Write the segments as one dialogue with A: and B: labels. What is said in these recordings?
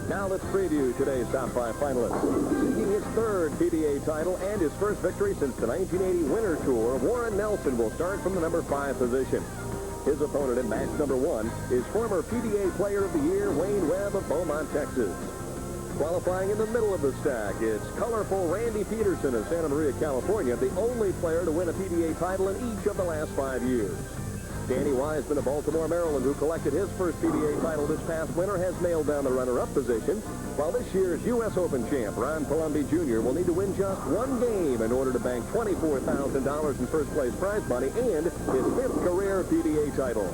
A: Now let's preview today's top 5 finalists. Seeking his 3rd PBA title and his first victory since the 1980 Winter Tour, Worid Nelson will start from the number 5 position. His opponent in match number 1 is former PBA Player of the Year Wayne Webb of Beaumont, Texas. Qualifying in the middle of the stack, it's colorful Randy Pedersen of Santa Maria, California, the only player to win a PBA title in each of the last 5 years. Danny Wiseman of Baltimore, Maryland, who collected his first PBA title this past winter, has nailed down the runner-up position, while this year's U.S. Open champ, Ron Palombi Jr., will need to win just 1 game in order to bank $24,000 in first-place prize money and his 5th career PBA title.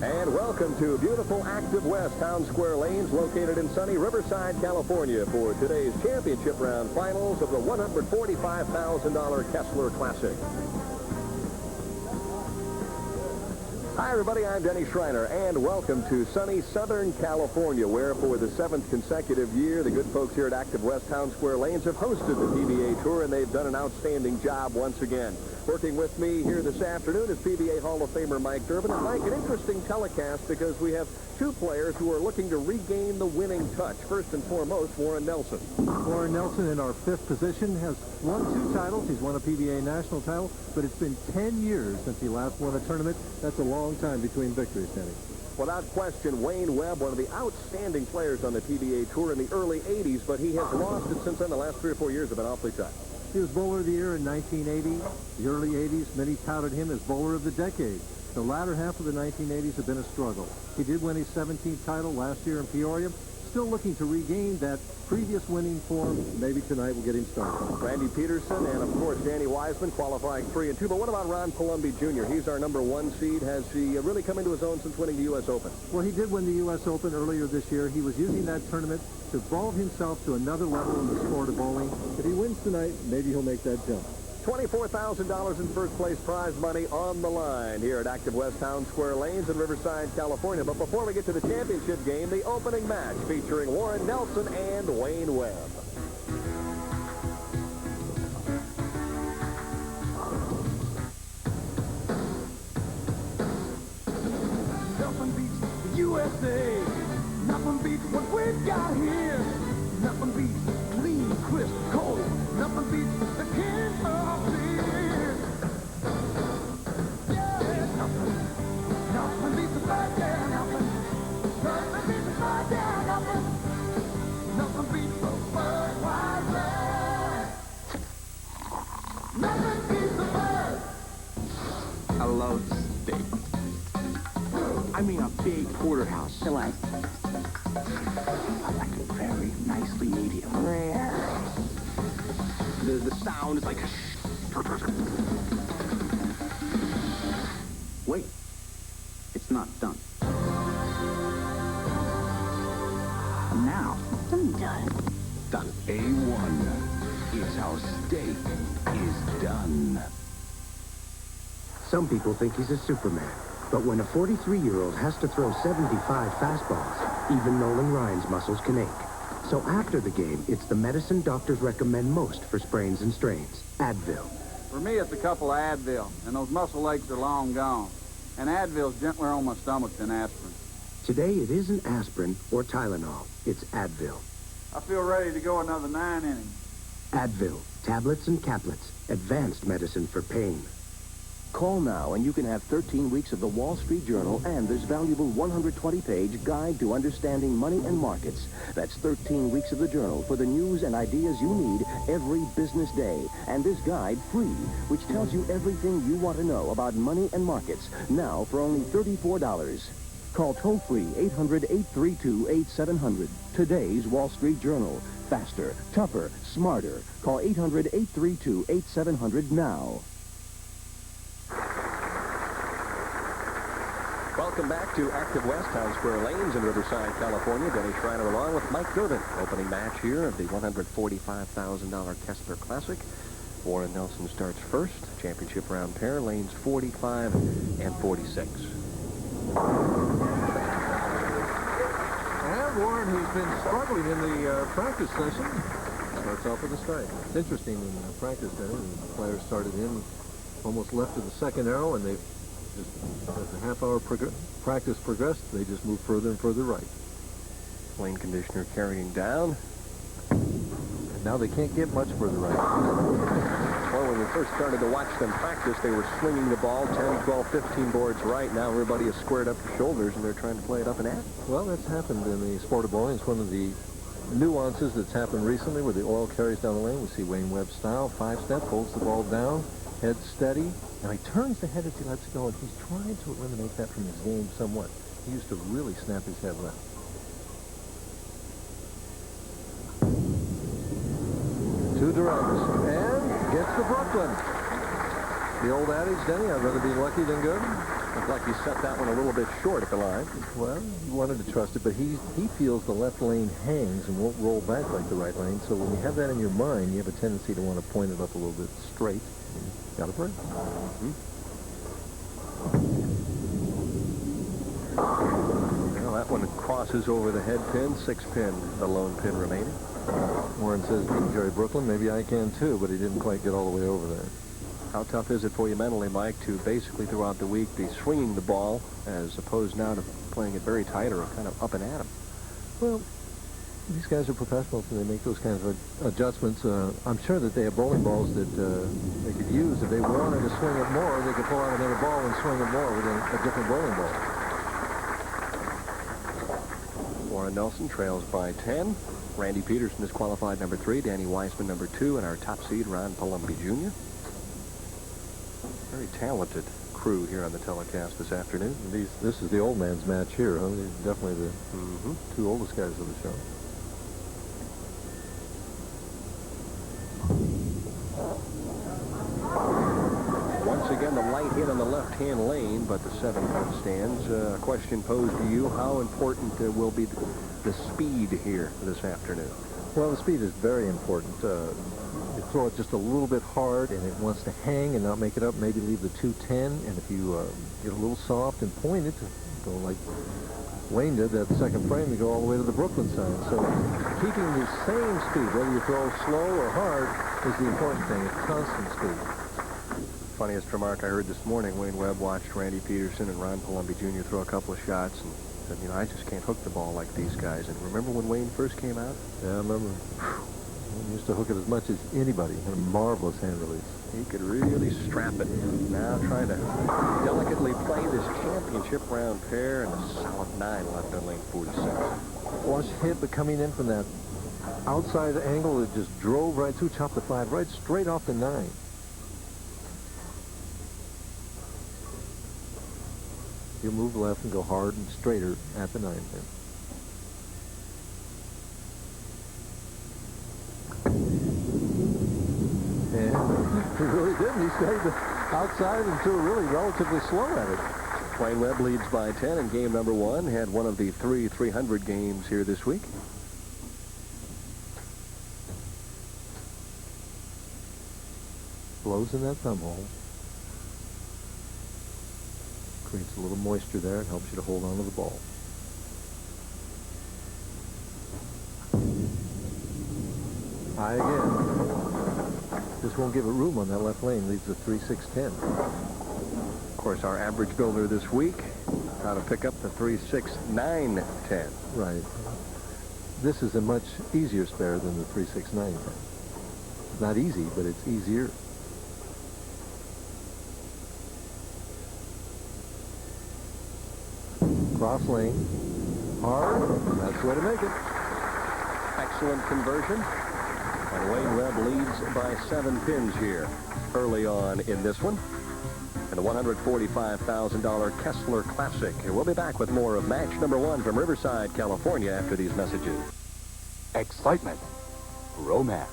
A: And welcome to beautiful Active West Town Square Lanes, located in sunny Riverside, California, for today's championship round finals of the $145,000 Kessler Classic. Hi, everybody. I'm Denny Schreiner, and welcome to sunny Southern California, where for the 7th consecutive year, the good folks here at Active West Town Square Lanes have hosted the PBA Tour, and they've done an outstanding job once again. Working with me here this afternoon is PBA Hall of Famer Mike Durbin. And Mike, an interesting telecast because we have 2 players who are looking to regain the winning touch. First and foremost, Worid Nelson.
B: Worid Nelson in our 5th position has won 2 titles. He's won a PBA national title, but it's been 10 years since he last won a tournament. That's a long time between victories, Denny.
A: Without question, Wayne Webb, one of the outstanding players on the PBA Tour in the early 80s, but he has lost it since then. The last 3 or 4 years have been awfully tough.
B: He was Bowler of the Year in 1980. The early 80s, many touted him as Bowler of the Decade. The latter half of the 1980s have been a struggle. He did win his 17th title last year in Peoria. Still looking to regain that previous winning form. Maybe tonight will get him started.
A: Randy Pedersen and, of course, Danny Wiseman qualifying 3 and 2. But what about Ron Palombi Jr.? He's our number 1 seed. Has he really come into his own since winning the U.S. Open?
B: Well, he did win the U.S. Open earlier this year. He was using that tournament to evolve himself to another level in the sport of bowling. If he wins tonight, maybe he'll make that jump.
A: $24,000 in first-place prize money on the line here at Active West Town Square Lanes in Riverside, California. But before we get to the championship game, the opening match featuring Worid Nelson and Wayne Webb.
C: Nothing beats the USA. Nothing beats what we've got here. Nothing beats clean, crisp, cold. Nothing beats the king of beer. Yeah, nothing beats the bad, yeah, nothing. Nothing beats the bad, yeah, nothing. Nothing beats the Budweiser. Nothing beats the bird.
D: I love steak. I mean a big porterhouse. I like it very nicely medium rare. The sound is like... Wait. It's not done. Now.
E: I'm done.
D: Done. A1. It's how steak is done.
F: Some people think he's a Superman. But when a 43-year-old has to throw 75 fastballs, even Nolan Ryan's muscles can ache. So after the game, it's the medicine doctors recommend most for sprains and strains, Advil.
G: For me, it's a couple of Advil, and those muscle aches are long gone. And Advil's gentler on my stomach than aspirin.
F: Today, it isn't aspirin or Tylenol. It's Advil.
G: I feel ready to go another 9 innings.
F: Advil, tablets and caplets, advanced medicine for pain.
H: Call now and you can have 13 weeks of the Wall Street Journal and this valuable 120-page guide to understanding money and markets. That's 13 weeks of the Journal for the news and ideas you need every business day. And this guide free, which tells you everything you want to know about money and markets, now for only $34. Call toll-free 800-832-8700. Today's Wall Street Journal. Faster, tougher, smarter. Call 800-832-8700 now.
A: Welcome back to Active West Town Square Lanes in Riverside, California. Denny Schreiner along with Mike Durbin. Opening match here of the $145,000 Kessler Classic. Worid Nelson starts first. Championship round pair, lanes 45 and 46.
B: And Worid, who's been struggling in the practice session, starts off with a strike. It's interesting in practice, the players started in, almost left to the second arrow, and they've As the half-hour practice progressed, they just moved further and further right.
E: Lane conditioner carrying down.
B: And now they can't get much further right.
E: Well, when we first started to watch them practice, they were swinging the ball 10, 12, 15 boards right. Now everybody is squared up to shoulders, and they're trying to play it up and at.
B: Well, that's happened in the sport of bowling. It's one of the nuances that's happened recently where the oil carries down the lane. We see Wayne Webb style, 5-step, holds the ball down, head steady. Now he turns the head as he lets it go, and he's trying to eliminate that from his game somewhat. He used to really snap his head left. Two directs, and gets to Brooklyn. The old adage, Denny, I'd rather be lucky than good.
E: Looked like he set that one a little bit short at the line.
B: Well, he wanted to trust it, but he feels the left lane hangs and won't roll back like the right lane. So when you have that in your mind, you have a tendency to want to point it up a little bit straight. Got a break.
E: Well, that one crosses over the head pin, 6-pin, the lone pin remaining.
B: Warren says, Jerry Brooklyn, maybe I can too, but he didn't quite get all the way over there.
E: How tough is it for you mentally, Mike, to basically throughout the week be swinging the ball as opposed now to playing it very tight or kind of up and at him?
B: Well, these guys are professionals and they make those kinds of adjustments. I'm sure that they have bowling balls that they could use. If they wanted to swing it more, they could pull out another ball and swing it more with a different bowling ball.
E: Worid Nelson trails by 10. Randy Pedersen is qualified number 3. Danny Wiseman number 2. And our top seed, Ron Palombi Jr. Very talented crew here on the telecast this afternoon.
B: This is the old man's match here. Huh? These are definitely the two oldest guys of the show.
E: Once again, the light hit on the left-hand lane, but the 7-pin stands. A question posed to you, how important will be the speed here this afternoon?
B: Well, the speed is very important. You throw it just a little bit hard, and it wants to hang and not make it up. Maybe leave the 210, and if you get a little soft and point it, go like Wayne did that second frame, you go all the way to the Brooklyn side. So keeping the same speed, whether you throw slow or hard, is the important thing. It's constant speed.
E: Funniest remark I heard this morning, Wayne Webb watched Randy Pedersen and Ron Palombi Jr. throw a couple of shots and said, you know, I just can't hook the ball like these guys. And remember when Wayne first came out?
B: Yeah, I remember. He used to hook it as much as anybody. Had a marvelous hand release.
E: He could really strap it. Now trying to delicately play this championship round pair and a solid 9 left on lane 46.
B: Flush hit, but coming in from that outside angle, it just drove right through, chopped the 5 right straight off the 9. He'll move left and go hard and straighter at the 9 pin. And he really didn't. He stayed outside and threw really relatively slow at it.
E: Wayne Webb leads by 10 in game number 1. Had one of the 300 games here this week.
B: Blows in that thumb hole. Creates a little moisture there. It helps you to hold on to the ball. High again. Just won't give it room on that left lane. Leaves a 3-6-10.
E: Of course, our average builder this week, how to pick up the 3-6-9-10.
B: Right. This is a much easier spare than the 3-6-9-10. It's not easy, but it's easier. Cross lane. Hard. That's the way to make it.
E: Excellent conversion. And Wayne Webb leads by 7 pins here early on in this one. And the $145,000 Kessler Classic. And we'll be back with more of match number 1 from Riverside, California after these messages.
I: Excitement. Romance.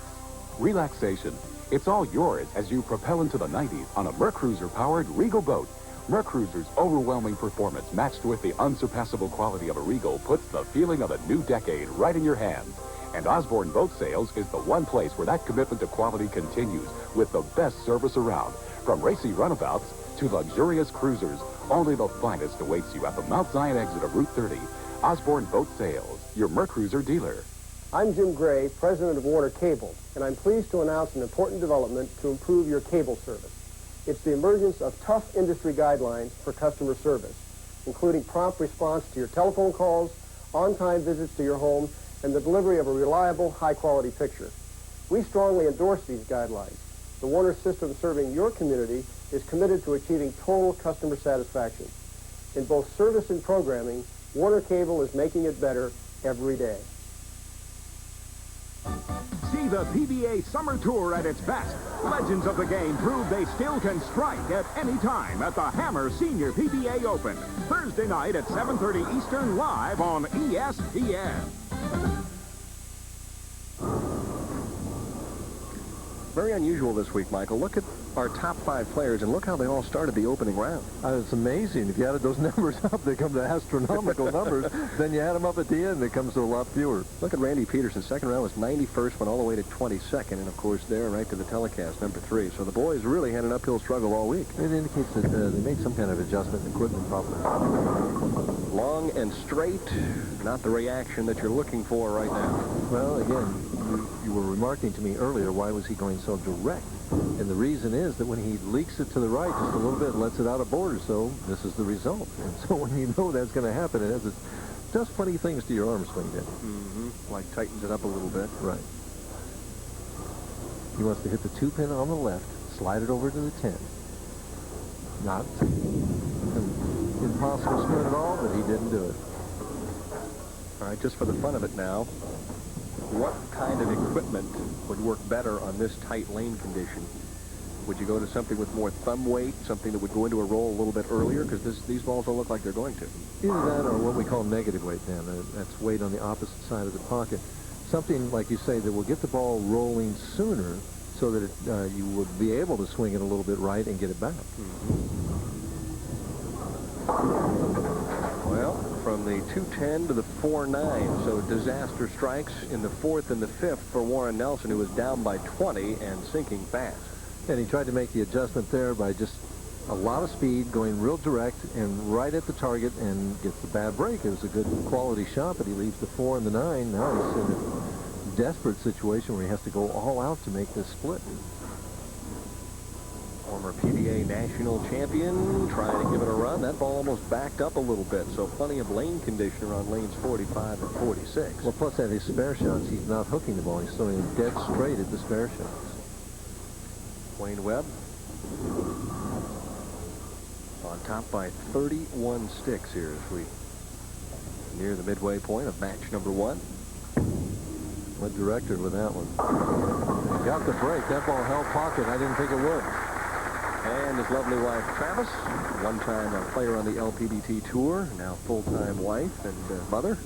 I: Relaxation. It's all yours as you propel into the 90s on a Mercruiser-powered Regal boat. Mercruiser's overwhelming performance matched with the unsurpassable quality of a Regal puts the feeling of a new decade right in your hands. And Osborne Boat Sales is the one place where that commitment to quality continues with the best service around. From racy runabouts to luxurious cruisers, only the finest awaits you at the Mount Zion exit of Route 30. Osborne Boat Sales, your Mercruiser dealer.
J: I'm Jim Gray, president of Warner Cable, and I'm pleased to announce an important development to improve your cable service. It's the emergence of tough industry guidelines for customer service, including prompt response to your telephone calls, on-time visits to your home, and the delivery of a reliable, high-quality picture. We strongly endorse these guidelines. The Warner system serving your community is committed to achieving total customer satisfaction. In both service and programming, Warner Cable is making it better every day.
K: See the PBA Summer Tour at its best. Legends of the game prove they still can strike at any time at the Hammer Senior PBA Open. Thursday night at 7:30 Eastern, live on ESPN.
E: Very unusual this week, Michael. Look at our top 5 players, and look how they all started the opening round.
B: It's amazing. If you added those numbers up, they come to astronomical numbers. Then you add them up at the end, it comes to a lot fewer.
E: Look at Randy Pedersen. Second round was 91st, went all the way to 22nd, and, of course, there, right to the telecast, number 3. So the boys really had an uphill struggle all week.
B: It indicates that they made some kind of adjustment in equipment probably.
E: Long and straight, not the reaction that you're looking for right now.
B: Well, again, you were remarking to me earlier, why was he going so direct? And the reason is that when he leaks it to the right just a little bit and lets it out of board or so, this is the result. And so when you know that's going to happen, it does funny things to your arm swing then.
E: Like tightens it up a little bit.
B: Right. He wants to hit the 2-pin on the left, slide it over to the 10. Not an impossible spin at all, but he didn't do it.
E: All right, just for the fun of it now, what kind of equipment would work better on this tight lane condition? Would you go to something with more thumb weight, something that would go into a roll a little bit earlier? Because these balls don't look like they're going to.
B: Either that or what we call negative weight, Dan. That's weight on the opposite side of the pocket. Something, like you say, that will get the ball rolling sooner so that you would be able to swing it a little bit right and get it back.
E: Well, from the 210 to the 4-9, so disaster strikes in the 4th and the 5th for Worid Nelson, who was down by 20 and sinking fast.
B: And he tried to make the adjustment there by just a lot of speed, going real direct and right at the target, and gets the bad break. It was a good quality shot, but he leaves the 4 and the 9. Now he's in a desperate situation where he has to go all out to make this split.
E: Former PBA national champion trying to give it a run. That ball almost backed up a little bit, so plenty of lane conditioner on lanes 45 and 46.
B: Well, plus at his spare shots, he's not hooking the ball. He's throwing it dead straight at the spare shots.
E: Wayne Webb on top by 31 sticks here as we near the midway point of match number 1.
B: Went directed with that one. He got the break. That ball held pocket. I didn't think it would.
E: And his lovely wife, Travis, one-time player on the LPDT Tour, now full-time wife and mother.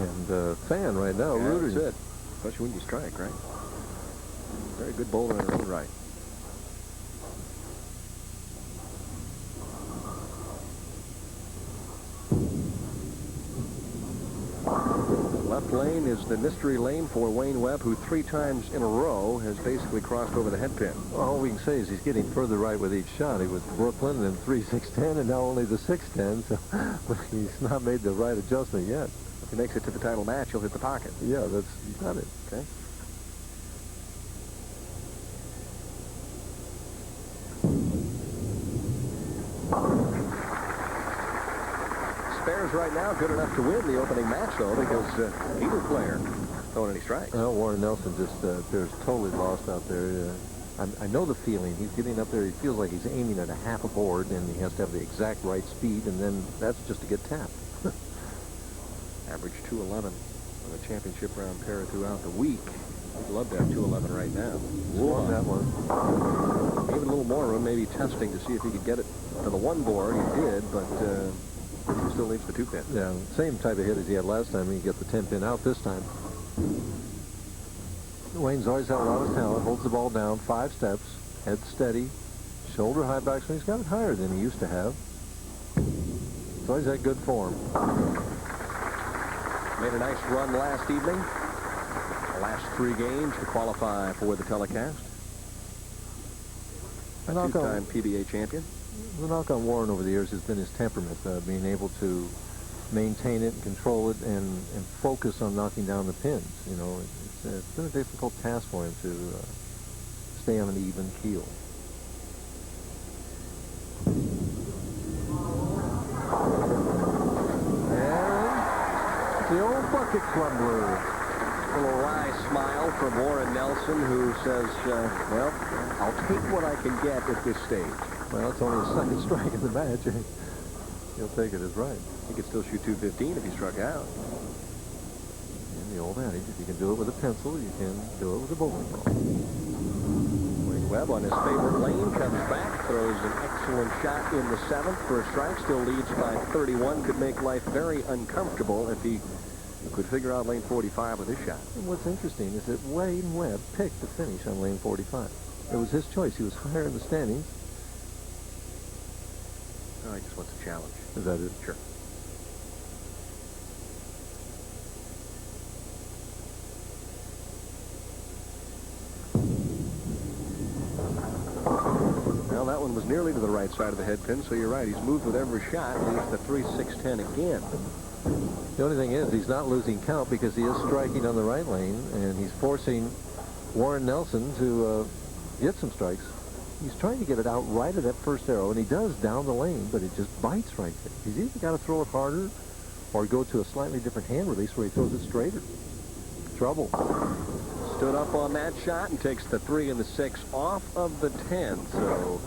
B: And fan right now,
E: yeah,
B: rooting.
E: That's it. Especially when you strike, right? Very good bowler in her own right. Left lane is the mystery lane for Wayne Webb, who 3 times in a row has basically crossed over the head pin.
B: Well, all we can say is he's getting further right with each shot. He was Brooklyn, then 3-6-10, and now only the 6-10, so but he's not made the right adjustment yet.
E: If he makes it to the title match, he'll hit the pocket.
B: Yeah, that's got it.
E: Okay. Spares right now good enough to win the opening match, though, because neither player throwing any strikes.
B: Well, Worid Nelson just appears totally lost out there. I know the feeling. He's getting up there. He feels like he's aiming at a half a board, and he has to have the exact right speed, and then that's just to get tapped.
E: Average 211 on the championship round pair throughout the week. We'd love to have 211 right now.
B: Love that one.
E: Even a little more room, maybe testing to see if he could get it to the 1 board. He did, but he still leaves the 2-pin.
B: Yeah, same type of hit as he had last time. He get the 10-pin out this time. Wayne's always had a lot of talent. Holds the ball down 5 steps, head steady, shoulder high backswing. He's got it higher than he used to have. He's always had good form.
E: Made a nice run last evening. The last 3 games to qualify for the telecast. A 2-time PBA champion.
B: The knock on Warren over the years has been his temperament, being able to maintain it and control it and focus on knocking down the pins. You know, it's been a difficult task for him to stay on an even keel. And the old bucket crumbler.
E: A little wry smile from Worid Nelson, who says, well, I'll take what I can get at this stage.
B: Well, it's only a second strike in the match. He'll take it as right.
E: He could still shoot 215 if he struck out.
B: And the old adage, if you can do it with a pencil, you can do it with a bowling ball.
E: Wayne Webb on his favorite lane comes back, throws an excellent shot in the 7th for a strike, still leads by 31. Could make life very uncomfortable if he could figure out lane 45 with his shot.
B: And what's interesting is that Wayne Webb picked the finish on lane 45. It was his choice. He was higher in the standings.
E: Oh, he just wants a challenge.
B: Is that it?
E: Sure. Well, that one was nearly to the right side of the head pin, so you're right. He's moved with every shot, leads to 3-6-10 again.
B: The only thing is he's not losing count because he is striking on the right lane, and he's forcing Worid Nelson to get some strikes. He's trying to get it out right at that first arrow, and he does down the lane, but it just bites right there. He's either got to throw it harder or go to a slightly different hand release where he throws it straighter. Trouble.
E: Stood up on that shot and takes the 3 and the 6 off of the 10. So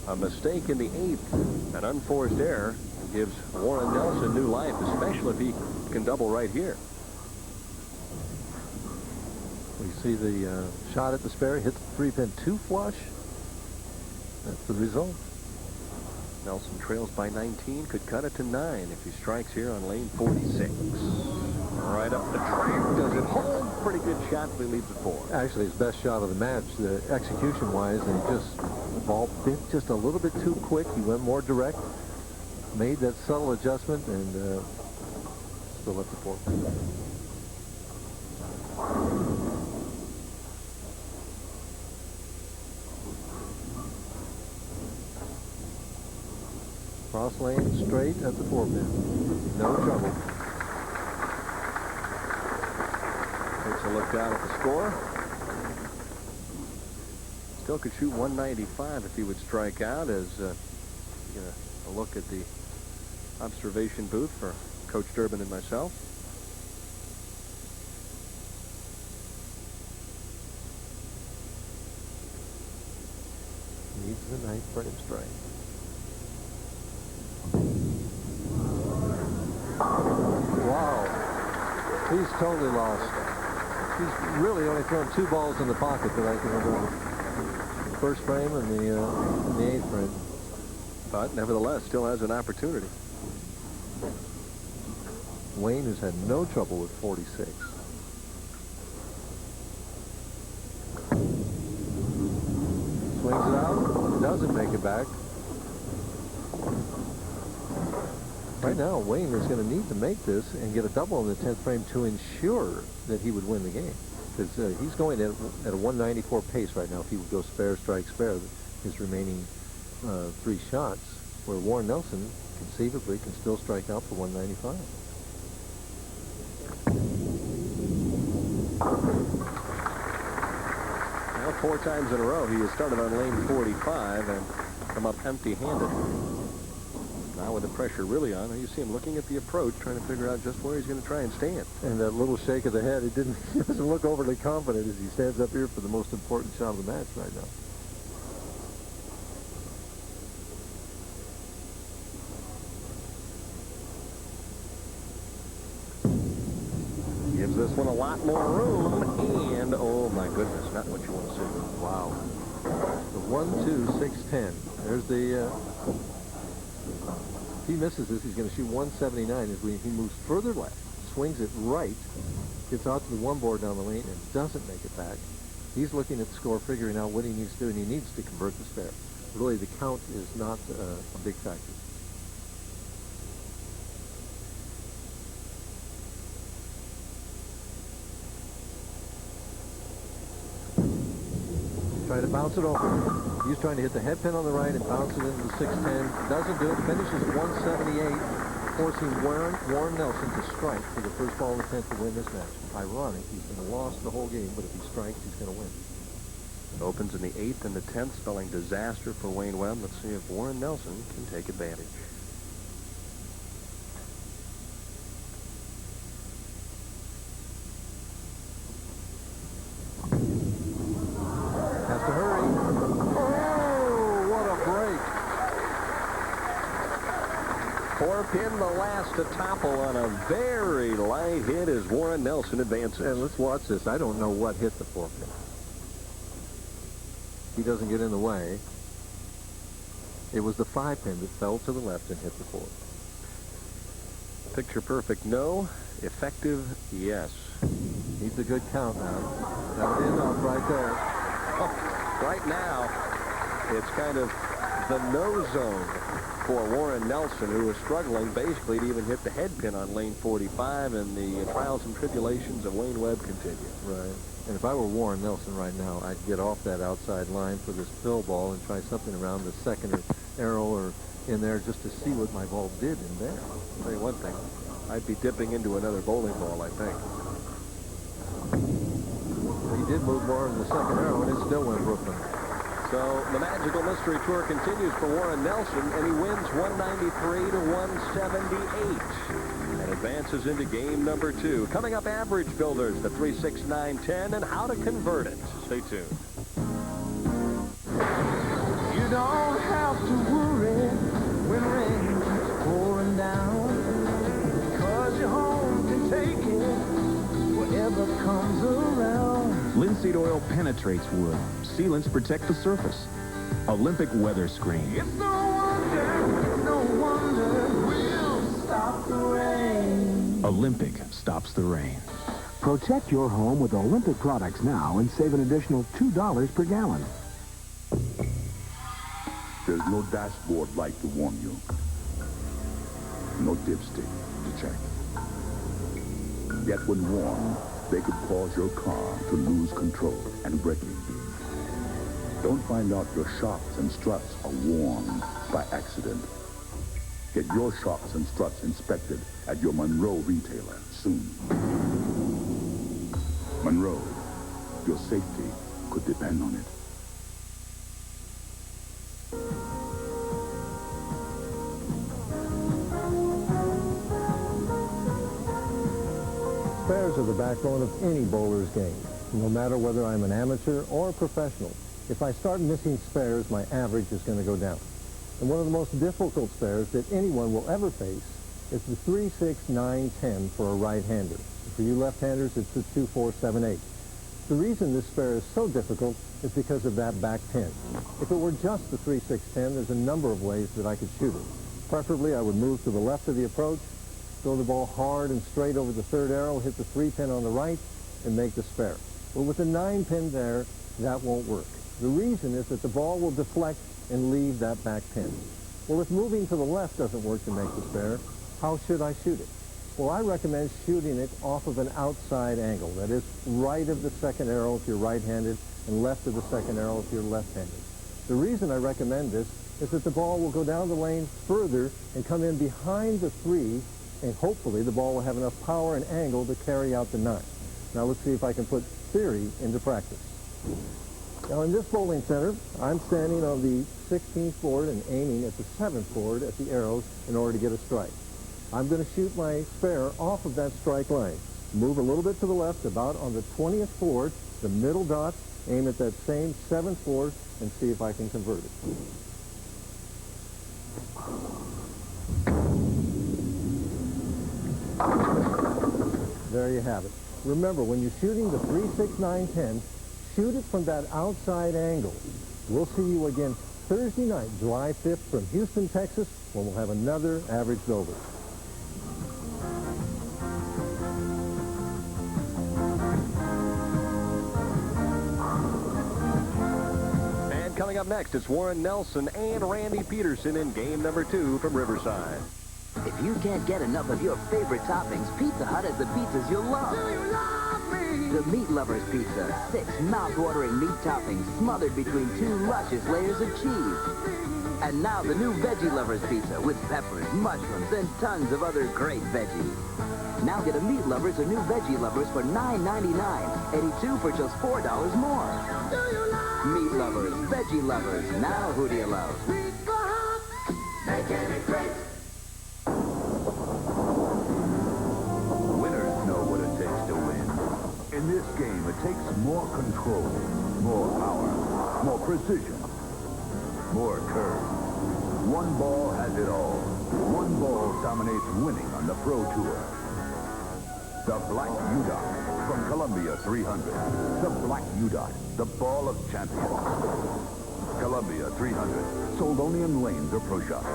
E: a mistake in the 8th, an unforced error, gives Worid Nelson new life, especially if he can double right here.
B: We see the shot at the spare, hits the 3-pin 2 flush. That's the result.
E: Nelson trails by 19, could cut it to 9 if he strikes here on lane 46. Right up the track, does it hold? Pretty good shot, but he leaves it 4.
B: Actually, his best shot of the match, execution-wise, and the ball bit just a little bit too quick. He went more direct, made that subtle adjustment, and still left the 4. Cross lane straight at the 4-pin. No trouble.
E: Takes a look down at the score. Still could shoot 195 if he would strike out, as get a look at the observation booth for Coach Durbin and myself.
B: Needs the 9th frame strike. Wow. He's totally lost. He's really only thrown 2 balls in the pocket that I can remember. The first frame and the 8th frame.
E: But nevertheless, still has an opportunity.
B: Wayne has had no trouble with 46. Swings it out. Doesn't make it back. Right now, Wayne is going to need to make this and get a double in the 10th frame to ensure that he would win the game. Because he's going at a 194 pace right now. If he would go spare, strike, spare, his remaining 3 shots, where Worid Nelson conceivably can still strike out for 195.
E: Now 4 times in a row, he has started on lane 45 and come up empty-handed. Now with the pressure really on, you see him looking at the approach, trying to figure out just where he's going to try and stand.
B: And that little shake of the head, he doesn't look overly confident as he stands up here for the most important shot of the match right now.
E: Gives this one a lot more room, and oh my goodness, not what you want to see.
B: Wow. The 1, 2, 6, 10. There's the if he misses this, he's going to shoot 179 as he moves further left, swings it right, gets out to the 1 board down the lane, and doesn't make it back. He's looking at the score, figuring out what he needs to do, and he needs to convert the spare. Really, the count is not a big factor. Try to bounce it over. He's trying to hit the head pin on the right and bounce it into the 610. Doesn't do it. Finishes at 178, forcing Worid Nelson to strike for the first ball in the 10th to win this match. Ironic. He's been lost the whole game, but if he strikes, he's going to win.
E: Opens in the 8th and the 10th, spelling disaster for Wayne Webb. Let's see if Worid Nelson can take advantage.
B: Has to hurry. Oh, what a break.
E: 4-pin, the last to topple on a very light hit as Worid Nelson advances.
B: And let's watch this. I don't know what hit the 4-pin. He doesn't get in the way. It was the 5-pin that fell to the left and hit the 4.
E: Picture perfect, no. Effective, yes.
B: Needs a good count now. That it is off right there.
E: Oh, right now, it's kind of the no zone for Worid Nelson, who is struggling basically to even hit the head pin on lane 45, and the trials and tribulations of Wayne Webb continue.
B: Right. And if I were Worid Nelson right now, I'd get off that outside line for this pill ball and try something around the second arrow or in there just to see what my ball did in there.
E: I'll tell you one thing. I'd be dipping into another bowling ball, I think.
B: He did move more in the second arrow, and it still went Brooklyn.
E: So the Magical Mystery Tour continues for Worid Nelson, and he wins 193 to 178 and advances into game number 2. Coming up, average builders, the 3, 6, 9, 10, and how to convert it. Stay tuned.
C: You don't have to worry when rain keeps pouring down, because your home can take it whatever comes around.
K: Linseed oil penetrates wood. Sealants protect the surface. Olympic weather screen.
C: It's no wonder we'll stop the rain.
K: Olympic stops the rain.
L: Protect your home with Olympic products now and save an additional $2 per gallon.
M: There's no dashboard light to warn you. No dipstick to check. Yet when warned, they could cause your car to lose control and braking. Don't find out your shocks and struts are worn by accident. Get your shocks and struts inspected at your Monroe retailer soon. Monroe, your safety could depend on it.
B: Spares are the backbone of any bowler's game, no matter whether I'm an amateur or a professional. If I start missing spares, my average is going to go down. And one of the most difficult spares that anyone will ever face is the 3, 6, 9, 10 for a right-hander. For you left-handers, it's the 2, 4, 7, 8. The reason this spare is so difficult is because of that back pin. If it were just the 3, 6, 10, there's a number of ways that I could shoot it. Preferably, I would move to the left of the approach, throw the ball hard and straight over the third arrow, hit the 3 pin on the right, and make the spare. But with the 9 pin there, that won't work. The reason is that the ball will deflect and leave that back pin. Well, if moving to the left doesn't work to make the spare, how should I shoot it? Well, I recommend shooting it off of an outside angle. That is, right of the second arrow if you're right-handed and left of the second arrow if you're left-handed. The reason I recommend this is that the ball will go down the lane further and come in behind the 3, and hopefully the ball will have enough power and angle to carry out the 9. Now let's see if I can put theory into practice. Now in this bowling center, I'm standing on the 16th board and aiming at the 7th board at the arrows in order to get a strike. I'm going to shoot my spare off of that strike line. Move a little bit to the left, about on the 20th board, the middle dot, aim at that same 7th board, and see if I can convert it. There you have it. Remember, when you're shooting the 3, 6, 9, 10, shoot it from that outside angle. We'll see you again Thursday night, July 5th from Houston, Texas, when we'll have another Average Builder.
E: And coming up next, it's Worid Nelson and Randy Pedersen in game number 2 from Riverside.
N: If you can't get enough of your favorite toppings, Pizza Hut has the pizzas you'll love.
C: Do you love me?
N: The Meat Lovers Pizza. 6 mouth-watering meat toppings smothered between 2 luscious layers of cheese. And now the new Veggie Lovers pizza with peppers, mushrooms, and tons of other great veggies. Now get a Meat Lovers or new Veggie Lovers for $9.99, 82 for just $4 more. Meat Lovers, Veggie Lovers. Now who do you love?
C: Making it great.
M: Winners know what it takes to win. In this game, it takes more control, more power, more precision, more curve. One ball has it all. One ball dominates winning on the Pro Tour. The Black U-Dot from Columbia 300. The Black U-Dot, the ball of champions. Columbia 300, sold only in lanes or pro shops.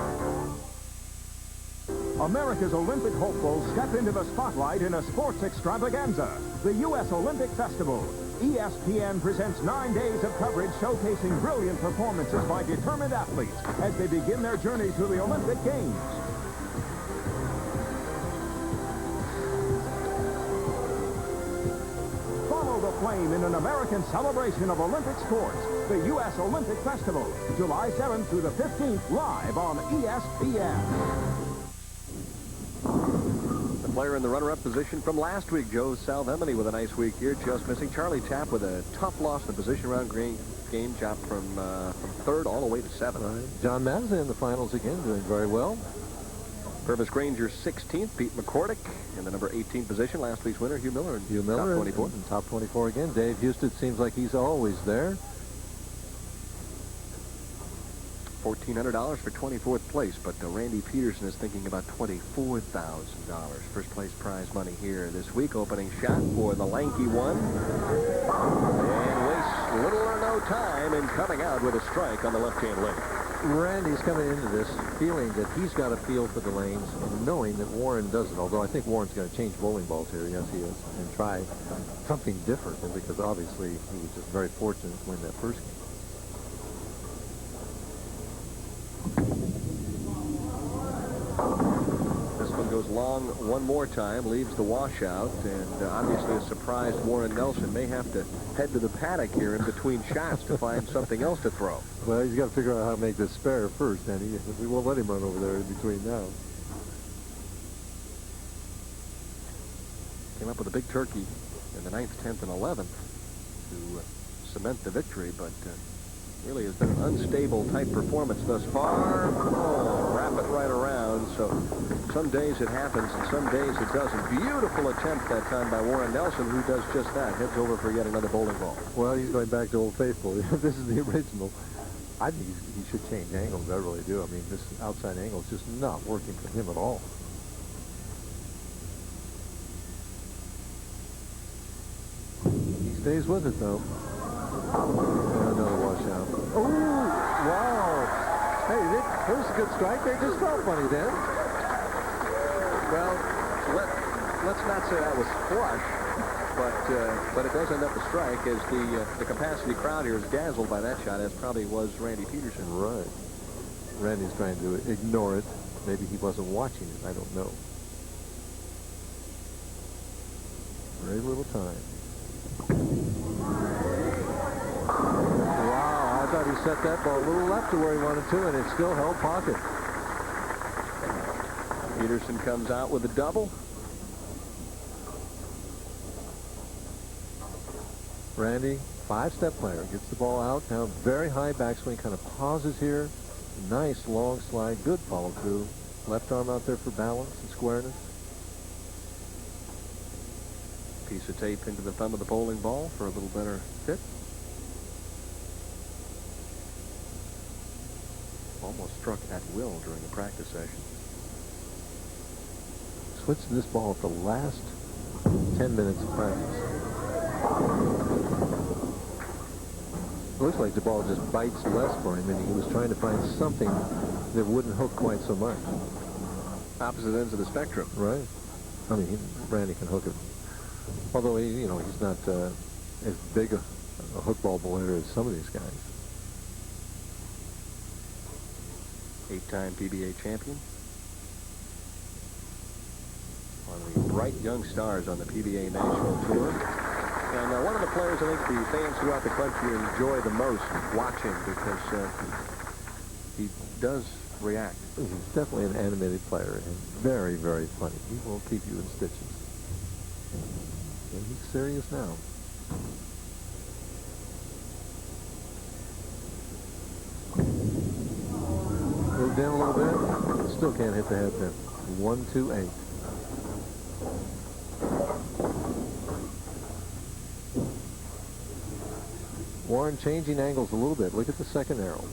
K: America's Olympic hopefuls step into the spotlight in a sports extravaganza, the U.S. Olympic Festival. ESPN presents 9 days of coverage showcasing brilliant performances by determined athletes as they begin their journey to the Olympic Games. Follow the flame in an American celebration of Olympic sports, the U.S. Olympic Festival, July 7th through the 15th, live on ESPN.
E: The player in the runner-up position from last week, Joe Salvemini, with a nice week here, just missing. Charlie Tapp with a tough loss in the position round game, dropped from third all the way to 7th.
B: Right. John Mazza in the finals again, doing very well.
E: Purvis Granger 16th, Pete McCordick in the number 18 position. Last week's winner, Hugh Miller,
B: Hugh Miller
E: top 24.
B: in top 24 again. Dave Husted seems like he's always there.
E: $1,400 for 24th place, but Randy Pedersen is thinking about $24,000. First place prize money here this week. Opening shot for the lanky one. And wastes little or no time in coming out with a strike on the left-hand lane.
B: Randy's coming into this feeling that he's got a feel for the lanes and knowing that Warren doesn't, although I think Warren's going to change bowling balls here. Yes, he is. And try something different, because obviously he was just very fortunate to win that first game.
E: This one goes long one more time, leaves the washout, and obviously a surprised Worid Nelson may have to head to the paddock here in between shots to find something else to throw.
B: Well, he's got to figure out how to make this spare first, and we won't let him run over there in between now.
E: Came up with a big turkey in the 9th, 10th, and 11th to cement the victory, but really has been an unstable type performance thus far. Oh, wrap it right around. So some days it happens and some days it doesn't. Beautiful attempt that time by Worid Nelson, who does just that. Heads over for yet another bowling ball.
B: Well, he's going back to Old Faithful. This is the original. I think he should change angles. I really do. I mean, this outside angle is just not working for him at all. He stays with it, though. Another washout. Oh, wow. Hey, there's a good strike. They just felt funny then.
E: Well, let's not say that was flush, but it does end up a strike, as the capacity crowd here is dazzled by that shot, as probably was Randy Pedersen.
B: Right. Randy's trying to ignore it. Maybe he wasn't watching it. I don't know. Very little time. Wow, I thought he set that ball a little left to where he wanted to, and it still held pocket.
E: Pedersen comes out with a double.
B: Randy, 5-step player, gets the ball out. Now very high backswing, kind of pauses here. Nice long slide, good follow through. Left arm out there for balance and squareness.
E: Piece of tape into the thumb of the bowling ball for a little better fit. Almost struck at will during the practice session.
B: Switched this ball at the last 10 minutes of practice. It looks like the ball just bites less for him, and he was trying to find something that wouldn't hook quite so much.
E: Opposite ends of the spectrum.
B: Right. I mean, Randy can hook it. Although, he's not as big a hook ball bowler as some of these guys.
E: 8-time PBA champion. One of the bright young stars on the PBA National Tour. And one of the players I think the fans throughout the country enjoy the most watching, because he does react.
B: He's definitely an animated player and very, very funny. He won't keep you in stitches. And he's serious now. Move down a little bit. Still can't hit the head pin. 1-2-8. Warren changing angles a little bit. Look at the second arrow.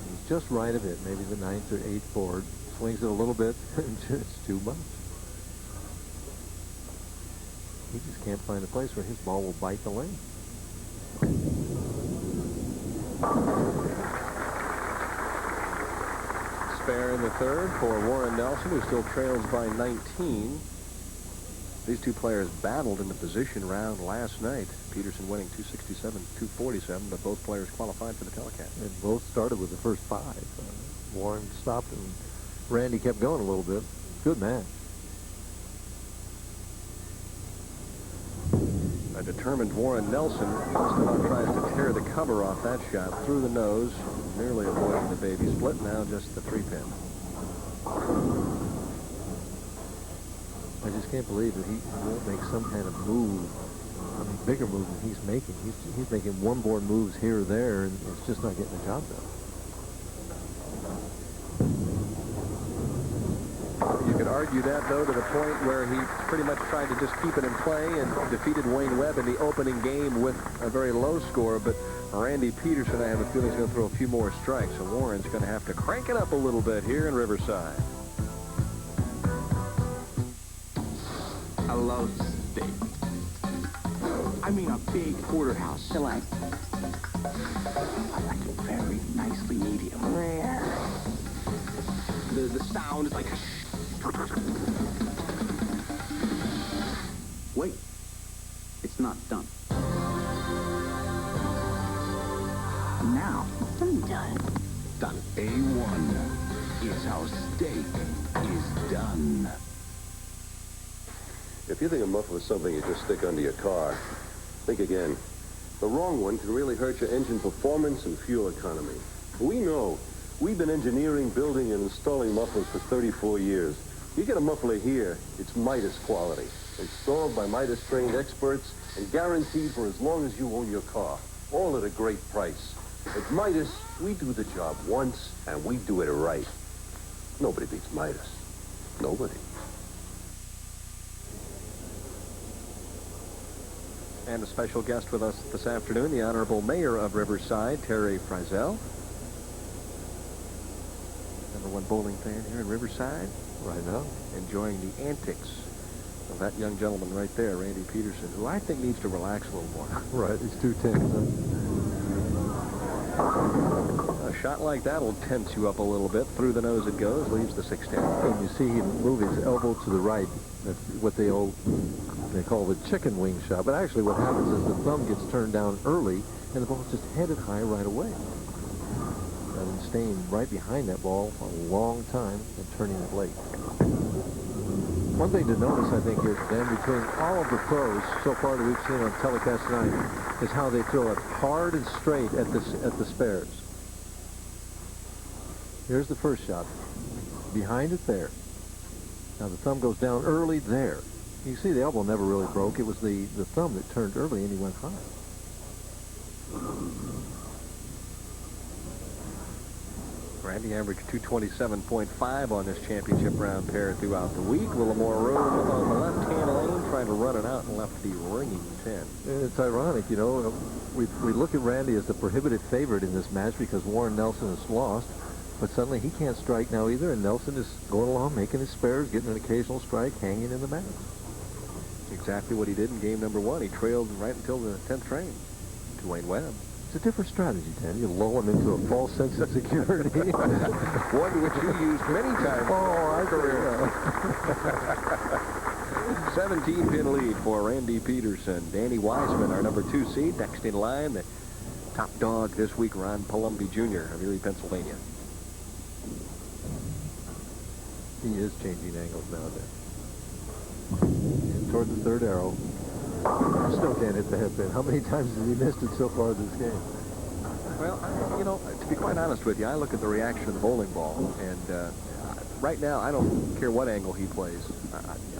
B: He's just right of it. Maybe the 9th or 8th board. Swings it a little bit. It's too much. He just can't find a place where his ball will bite the lane.
E: Spare in the third for Worid Nelson, who still trails by 19. These two players battled in the position round last night. Pedersen winning 267, 247, but both players qualified for the telecast.
B: And both started with the first 5. Warren stopped and Randy kept going a little bit. Good match.
E: A determined Worid Nelson still tries to tear the cover off that shot through the nose, nearly avoiding the baby split. Now just the 3-pin.
B: I just can't believe that he won't make some kind of move. I mean, bigger move than he's making. He's making one-board moves here or there, and it's just not getting the job done.
E: You could argue that, though, to the point where he pretty much tried to just keep it in play and defeated Wayne Webb in the opening game with a very low score. But Randy Pedersen, I have a feeling, is going to throw a few more strikes. So Warren's going to have to crank it up a little bit here in Riverside.
D: I love steak. I mean a big porterhouse. I like it very nicely medium rare. The sound is like... Wait. It's not done. Now. I'm done.
H: Done. A1 is how steak is done.
O: If you think a muffler is something you just stick under your car, think again. The wrong one can really hurt your engine performance and fuel economy. We know. We've been engineering, building, and installing mufflers for 34 years. You get a muffler here, it's Midas quality. Installed by Midas-trained experts and guaranteed for as long as you own your car. All at a great price. At Midas, we do the job once, and we do it right. Nobody beats Midas. Nobody.
E: And a special guest with us this afternoon, the Honorable Mayor of Riverside, Terry Frizzell. #1 bowling fan here in Riverside.
B: Right now.
E: Enjoying the antics of that young gentleman right there, Randy Pedersen, who I think needs to relax a little more.
B: Right, he's too tense.
E: A shot like that will tense you up a little bit. Through the nose it goes, leaves the 610.
B: And you see him move his elbow to the right. That's what they call the chicken wing shot. But actually what happens is the thumb gets turned down early, and the ball's just headed high right away. Rather than staying right behind that ball for a long time and turning it late. One thing to notice, I think, is, Dan, between all of the pros so far that we've seen on telecast tonight, is how they throw it hard and straight at the spares. Here's the first shot. Behind it there. Now the thumb goes down early there. You see the elbow never really broke. It was the thumb that turned early and he went high.
E: Randy averaged 227.5 on this championship round pair throughout the week. A little more room on the left-hand lane, trying to run it out and left the ringing 10.
B: And it's ironic, you know, we look at Randy as the prohibitive favorite in this match because Worid Nelson has lost, but suddenly he can't strike now either, and Nelson is going along, making his spares, getting an occasional strike, hanging in the match.
E: Exactly what he did in game #1. He trailed right until the 10th frame to Wayne Webb.
B: It's a different strategy, Dan. You lull him into a false sense of security.
E: One which you used many times.
B: Oh, I career.
E: 17-pin lead for Randy Pedersen. Danny Wiseman, our #2 seed, next in line. The top dog this week, Ron Palombi Jr. of Erie, Pennsylvania.
B: He is changing angles now, Dan. And toward the third arrow. Still can't hit the head pin. How many times has he missed it so far this game?
E: Well, you know, to be quite honest with you, I look at the reaction of the bowling ball, and right now, I don't care what angle he plays.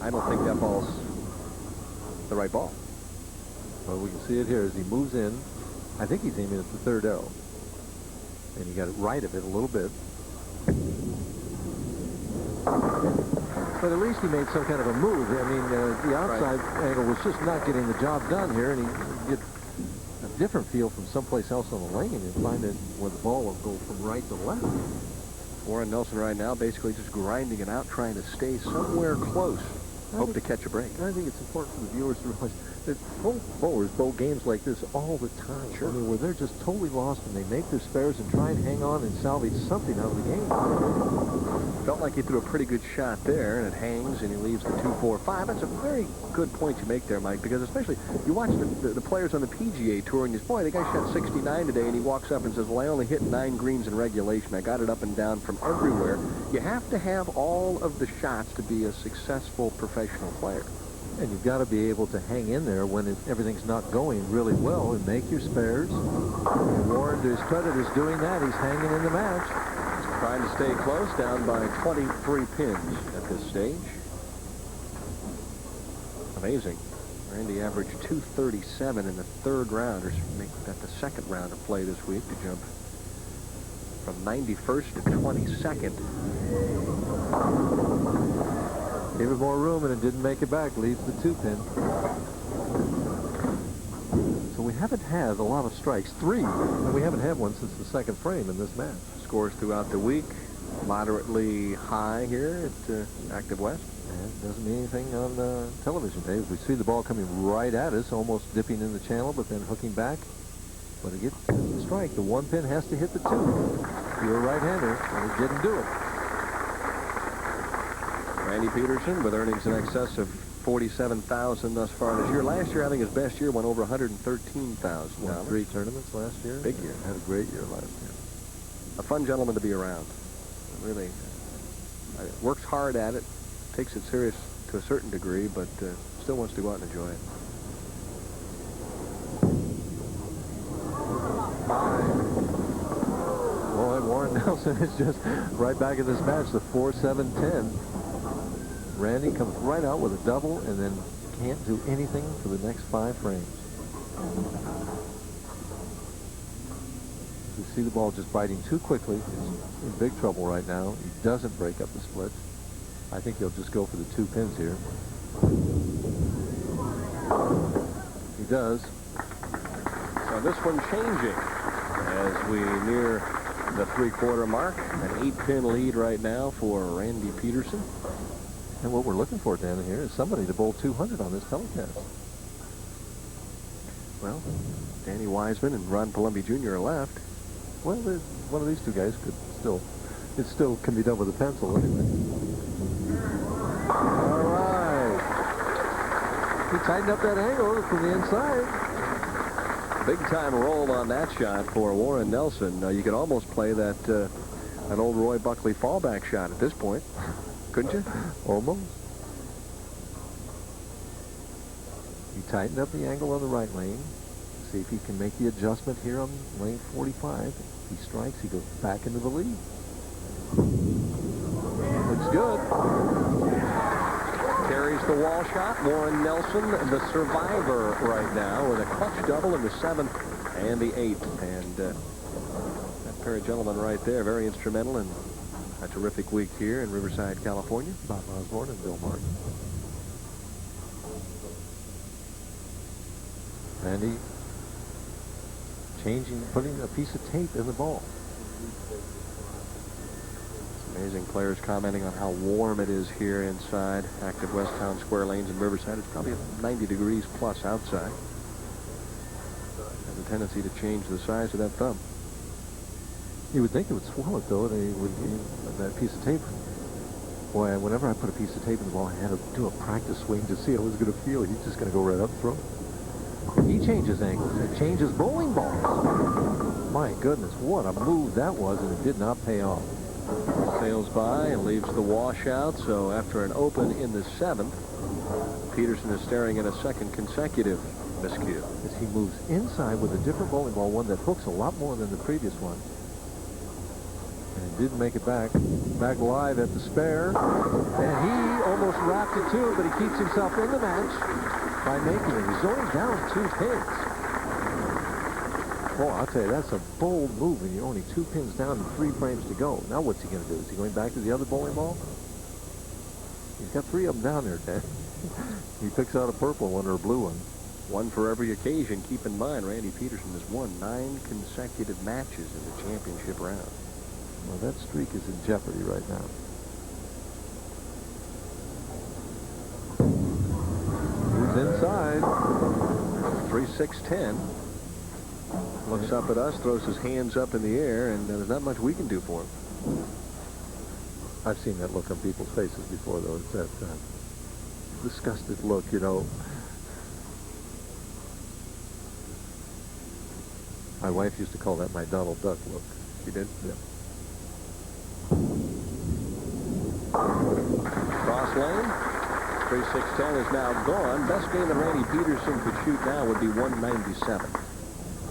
E: I don't think that ball's the right ball.
B: Well, we can see it here as he moves in. I think he's aiming at the third arrow. And he got it right of it a little bit. But at least he made some kind of a move. I mean, the outside angle was just not getting the job done here, and he get a different feel from someplace else on the lane and find it where the ball will go from right to left.
E: Worid Nelson right now basically just grinding it out, trying to stay somewhere close. Hope to catch a break.
B: I think it's important for the viewers to realize that bowlers bowl games like this all the time.
E: Sure.
B: I mean, where they're just totally lost and they make their spares and try and hang on and salvage something out of the game.
E: Felt like he threw a pretty good shot there, and it hangs, and he leaves the 2-4-5. That's a very good point you make there, Mike, because especially you watch the players on the PGA Tour, and you say, boy, the guy shot 69 today, and he walks up and says, well, I only hit 9 greens in regulation. I got it up and down from everywhere. You have to have all of the shots to be a successful professional player.
B: And you've got to be able to hang in there when everything's not going really well and make your spares. And Worid, to his credit, is doing that. He's hanging in the match.
E: Trying to stay close, down by 23 pins at this stage. Amazing. Randy averaged 237 in the third round, or make that the second round of play this week, to jump from 91st to 22nd.
B: Gave it more room, and it didn't make it back. Leaves the 2-pin. So we haven't had a lot of strikes. 3. And we haven't had one since the second frame in this match.
E: Scores throughout the week. Moderately high here at Active West.
B: And it doesn't mean anything on television, Dave. We see the ball coming right at us, almost dipping in the channel, but then hooking back. But it gets the strike. The 1 pin has to hit the 2. You're a right-hander, and it didn't do it.
E: Randy Pedersen with earnings in excess of $47,000 thus far this year. Last year, having his best year, went over $113,000.
B: Won 3 tournaments last year.
E: Big year.
B: Had a great year last year.
E: A fun gentleman to be around. Really works hard at it, takes it serious to a certain degree, but still wants to go out and enjoy it.
B: 5. Boy, Worid Nelson is just right back in this match. The 4-7-10. Randy comes right out with a double and then can't do anything for the next 5 frames. You see the ball just biting too quickly. He's in big trouble right now. He doesn't break up the split. I think he'll just go for the 2 pins here. He does.
E: So this one changing as we near the 3/4 mark. An 8-pin lead right now for Randy Pedersen.
B: And what we're looking for down here is somebody to bowl 200 on this telecast.
E: Well, Danny Wiseman and Ron Palombi Jr. are left.
B: Well, one of these 2 guys could it still can be done with a pencil anyway. All right. He tightened up that angle from the inside.
E: Big time roll on that shot for Worid Nelson. You could almost play that an old Roy Buckley fallback shot at this point. Couldn't you?
B: Almost. He tightened up the angle on the right lane. See if he can make the adjustment here on lane 45. If he strikes, he goes back into the lead. Looks good.
E: Carries the wall shot. Worid Nelson, the survivor right now, with a clutch double in the 7th and the 8th. And that pair of gentlemen right there, very instrumental in a terrific week here in Riverside, California.
B: Bob Osborne and Bill Martin. Randy putting a piece of tape in the ball.
E: It's amazing. Players commenting on how warm it is here inside Active West Town Square lanes in Riverside. It's probably 90 degrees plus outside. Has a tendency to change the size of that thumb.
B: You would think it would swell it, though. They would that piece of tape. Boy, whenever I put a piece of tape in the ball, I had to do a practice swing to see how it was going to feel. He's just going to go right up and throw. He changes angles. It changes bowling balls. My goodness, what a move that was, and it did not pay off.
E: Sails by and leaves the washout. So after an open in the 7th, Pedersen is staring at a second consecutive miscue.
B: As he moves inside with a different bowling ball, one that hooks a lot more than the previous one. didn't make it back. Back live at the spare. And he almost wrapped it too, but he keeps himself in the match by making it. He's only down 2 pins. Boy, I'll tell you, that's a bold move when you're only 2 pins down and 3 frames to go. Now what's he going to do? Is he going back to the other bowling ball? He's got 3 of them down there, Dad. He picks out a purple one or a blue one.
E: One for every occasion. Keep in mind, Randy Pedersen has won 9 consecutive matches in the championship round.
B: Well, that streak is in jeopardy right now. Moves inside.
E: 3-6-10. Looks up at us, throws his hands up in the air, and there's not much we can do for him.
B: I've seen that look on people's faces before, though. It's that disgusted look, you know. My wife used to call that my Donald Duck look.
E: She did?
B: Yeah.
E: Cross lane. 3-6-10 is now gone. Best game that Randy Pedersen could shoot now would be 197.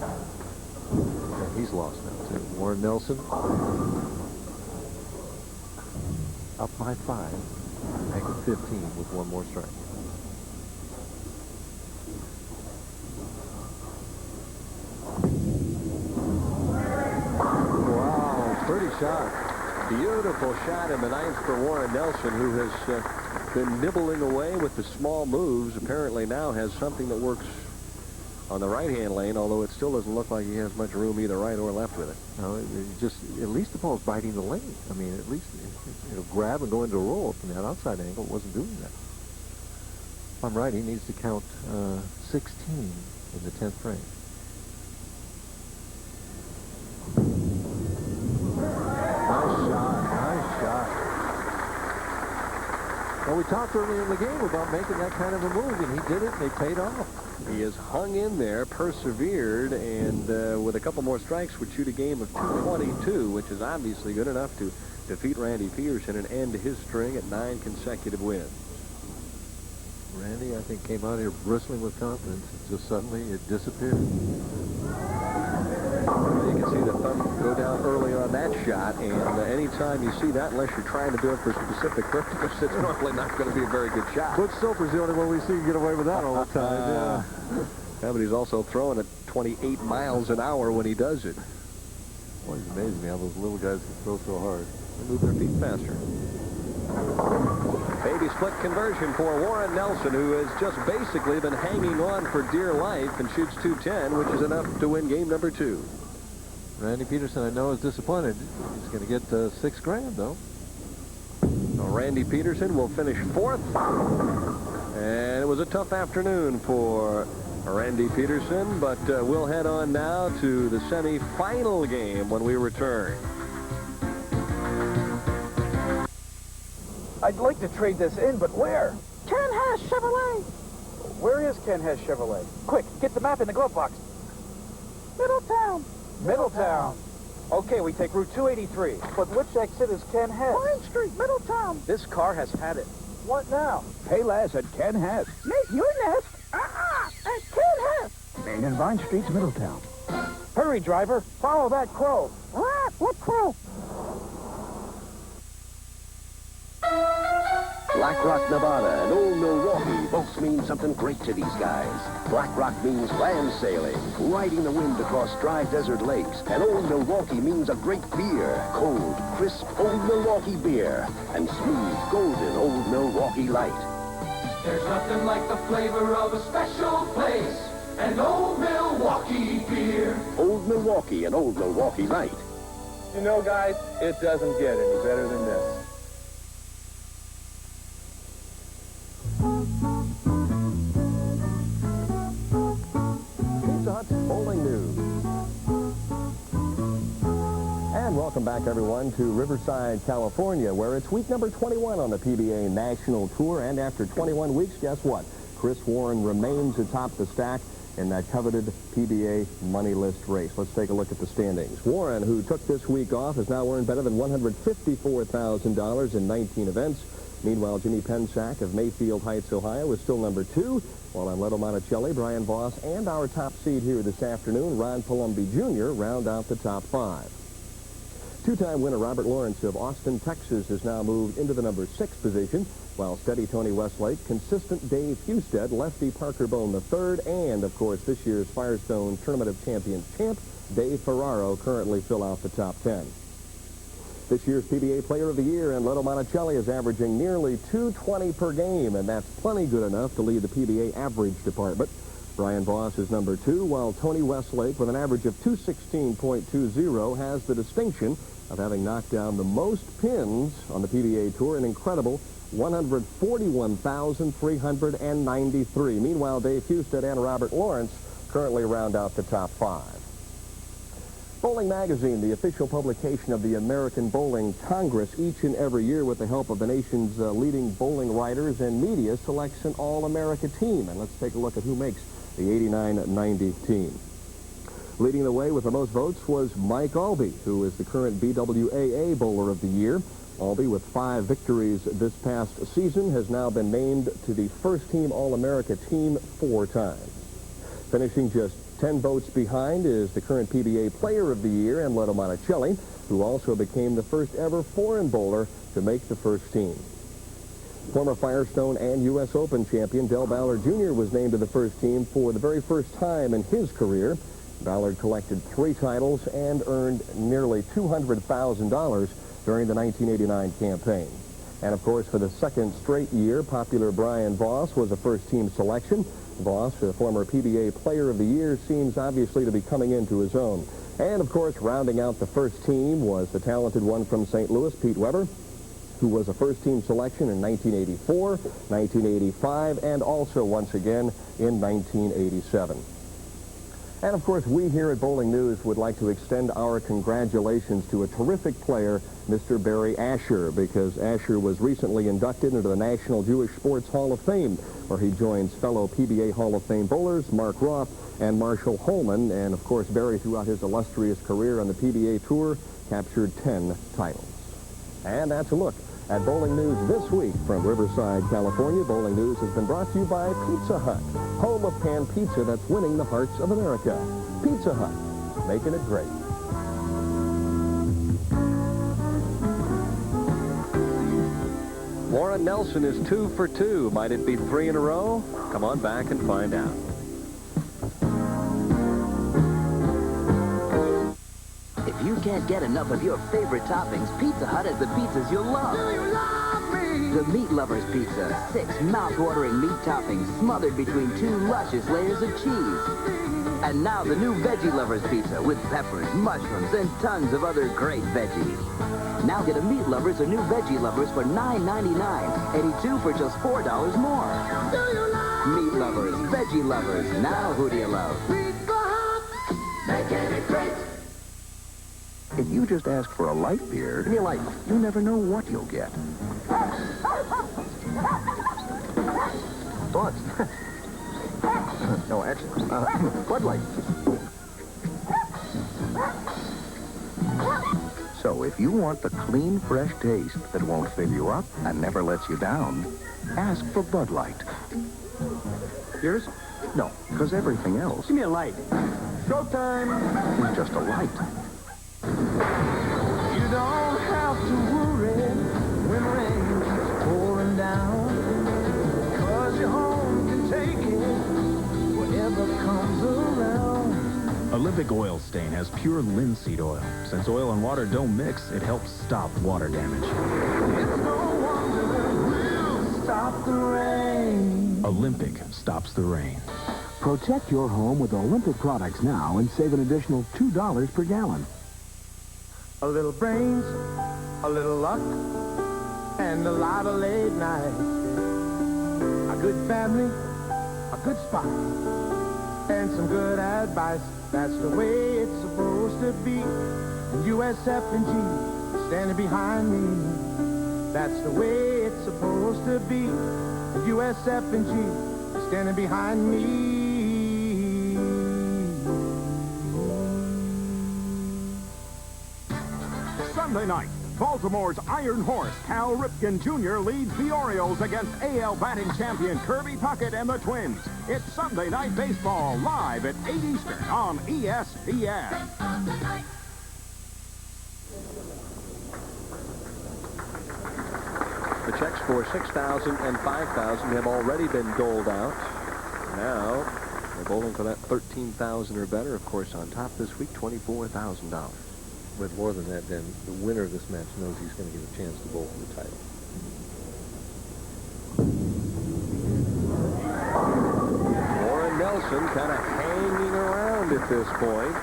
B: And he's lost now, too. Worid Nelson. Up by 5. Make it 15 with 1 more strike.
E: Pretty shot. Beautiful shot in the 9th for Worid Nelson, who has been nibbling away with the small moves. Apparently now has something that works on the right-hand lane, although it still doesn't look like he has much room either right or left with it.
B: No, just at least the ball's biting the lane. I mean, at least it'll grab and go into a roll from that outside angle. It wasn't doing that. If I'm right, he needs to count 16 in the 10th frame. Well, we talked earlier in the game about making that kind of a move, and he did it, and they paid off.
E: He has hung in there, persevered, and with a couple more strikes would shoot a game of 222, which is obviously good enough to defeat Randy Pedersen and end his string at 9 consecutive wins.
B: Randy, I think, came out here bristling with confidence, and just suddenly it disappeared.
E: You can see the thumb go down early on that shot, and anytime you see that, unless you're trying to do it for specific purpose, it's normally not going to be a very good shot.
B: Butch Soper's the only one we see get away with that all the time. Yeah,
E: but he's also throwing at 28 miles an hour when he does it.
B: Boy, it's amazing me how those little guys can throw so hard.
E: They move their feet faster. Baby split conversion for Worid Nelson, who has just basically been hanging on for dear life and shoots 210, which is enough to win game number 2.
B: Randy Pedersen, I know, is disappointed. He's going to get $6 grand, though.
E: Well, Randy Pedersen will finish 4th. And it was a tough afternoon for Randy Pedersen, but we'll head on now to the semi-final game when we return.
P: I'd like to trade this in, but where?
Q: Ken Hess Chevrolet.
P: Where is Ken Hess Chevrolet? Quick, get the map in the glove box.
Q: Middletown.
P: Middletown. Okay, we take Route 283. But which exit is Ken Hess?
Q: Pine Street, Middletown.
P: This car has had it. What now?
R: Payless at Ken Hess.
Q: Make your nest at Ken Hess.
R: Main and Vine Streets, Middletown.
P: Hurry, driver. Follow that crow.
Q: What crow?
S: Black Rock, Nevada, and Old Milwaukee both mean something great to these guys. Black Rock means land sailing, riding the wind across dry desert lakes, and Old Milwaukee means a great beer, cold, crisp Old Milwaukee beer, and smooth, golden Old Milwaukee Light.
C: There's nothing like the flavor of a special place, and Old Milwaukee beer.
S: Old Milwaukee and Old Milwaukee Light.
P: You know, guys, it doesn't get any better than this.
A: Bowling News. And welcome back, everyone, to Riverside, California, where it's week number 21 on the PBA National Tour. And after 21 weeks, guess what? Chris Warren remains atop the stack in that coveted PBA money list race. Let's take a look at the standings. Warren, who took this week off, has now earned better than $154,000 in 19 events. Meanwhile, Jimmy Pensack of Mayfield Heights, Ohio, is still number 2, while Anleto Monticelli, Brian Voss, and our top seed here this afternoon, Ron Palombi Jr., round out the top 5. Two-time winner Robert Lawrence of Austin, Texas has now moved into the number 6 position, while steady Tony Westlake, consistent Dave Husted, lefty Parker Bone III, and, of course, this year's Firestone Tournament of Champions champ, Dave Ferraro, currently fill out the top 10. This year's PBA Player of the Year, and Lotto Monticelli is averaging nearly .220 per game, and that's plenty good enough to lead the PBA average department. Brian Voss is number 2, while Tony Westlake, with an average of .216.20, has the distinction of having knocked down the most pins on the PBA Tour, an incredible 141,393. Meanwhile, Dave Husted and Robert Lawrence currently round out the top 5. Bowling Magazine, the official publication of the American Bowling Congress, each and every year with the help of the nation's leading bowling writers and media, selects an All-America team. And let's take a look at who makes the 89-90 team. Leading the way with the most votes was Mike Albee, who is the current BWAA Bowler of the Year. Albee, with 5 victories this past season, has now been named to the first-team All-America team 4 times. Finishing just 10 votes behind is the current PBA Player of the Year, and Lotto Monticelli, who also became the first ever foreign bowler to make the first team. Former Firestone and U.S. Open champion Del Ballard Jr. was named to the first team for the very first time in his career. Ballard collected 3 titles and earned nearly $200,000 during the 1989 campaign. And, of course, for the second straight year, popular Brian Voss was a first-team selection. Voss, the former PBA Player of the Year, seems obviously to be coming into his own. And, of course, rounding out the first team was the talented one from St. Louis, Pete Weber, who was a first-team selection in 1984, 1985, and also once again in 1987. And, of course, we here at Bowling News would like to extend our congratulations to a terrific player, Mr. Barry Asher, because Asher was recently inducted into the National Jewish Sports Hall of Fame, where he joins fellow PBA Hall of Fame bowlers Mark Roth and Marshall Holman. And, of course, Barry, throughout his illustrious career on the PBA Tour, captured 10 titles. And that's a look at Bowling News this week from Riverside, California. Bowling News has been brought to you by Pizza Hut, home of pan pizza that's winning the hearts of America. Pizza Hut, making it great. Worid Nelson is 2 for 2. Might it be 3 in a row? Come on back and find out.
N: If you can't get enough of your favorite toppings, Pizza Hut has the pizzas you'll love.
C: Do you love me?
N: The Meat Lovers Pizza. 6 mouth-watering meat toppings smothered between 2 luscious layers of cheese. And now the new Veggie Lovers Pizza with peppers, mushrooms, and tons of other great veggies. Now get a Meat Lovers or new Veggie Lovers for $9.99. 82 for just $4 more.
C: Do you love
N: Meat Lovers, Veggie Lovers. Now who do you love?
C: Pizza Hut, making it great.
T: If you just ask for a light beer,
C: Give me a light.
T: you never know what you'll get.
C: Thoughts? No, actually, Bud Light.
T: So if you want the clean, fresh taste that won't fill you up and never lets you down, ask for Bud Light.
C: Yours?
T: No, because everything else
C: Give me a light. Showtime.
T: is just a light.
C: You don't have to worry when rain's pouring down, 'cause your home can take it whatever comes around.
U: Olympic Oil Stain has pure linseed oil. Since oil and water don't mix, it helps stop water damage.
C: It's no wonder we'll stop the rain.
U: Olympic stops the rain.
L: Protect your home with Olympic products now and save an additional $2 per gallon.
C: A little brains, a little luck, and a lot of late nights. A good family, a good spot, and some good advice. That's the way it's supposed to be. And USF&G standing behind me. That's the way it's supposed to be. And USF&G standing behind me.
K: Sunday night, Baltimore's Iron Horse, Cal Ripken Jr. leads the Orioles against AL batting champion Kirby Puckett and the Twins. It's Sunday Night Baseball, live at 8 Eastern on ESPN.
E: The checks for $6,000 and $5,000 have already been doled out. Now, they're bowling for that $13,000 or better. Of course, on top this week, $24,000.
B: With more than that, then the winner of this match knows he's going to get a chance to bowl for the title.
E: Worid Nelson kind of hanging around at this point.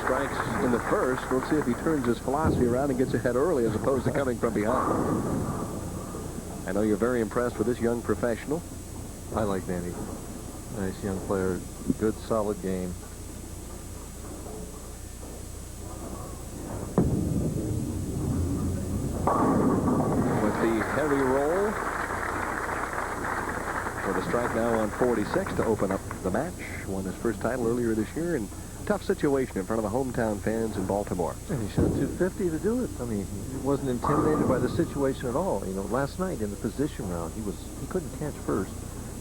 E: Strikes in the first. We'll see if he turns his philosophy around and gets ahead early as opposed to coming from behind. I know you're very impressed with this young professional.
B: I like Danny. Nice young player. Good, solid game.
E: With the heavy roll for the strike now on 46 to open up the match. Won his first title earlier this year, and tough situation in front of the hometown fans in Baltimore.
B: And he shot 250 to do it. I mean, he wasn't intimidated by the situation at all. You know, last night in the position round, he couldn't catch first.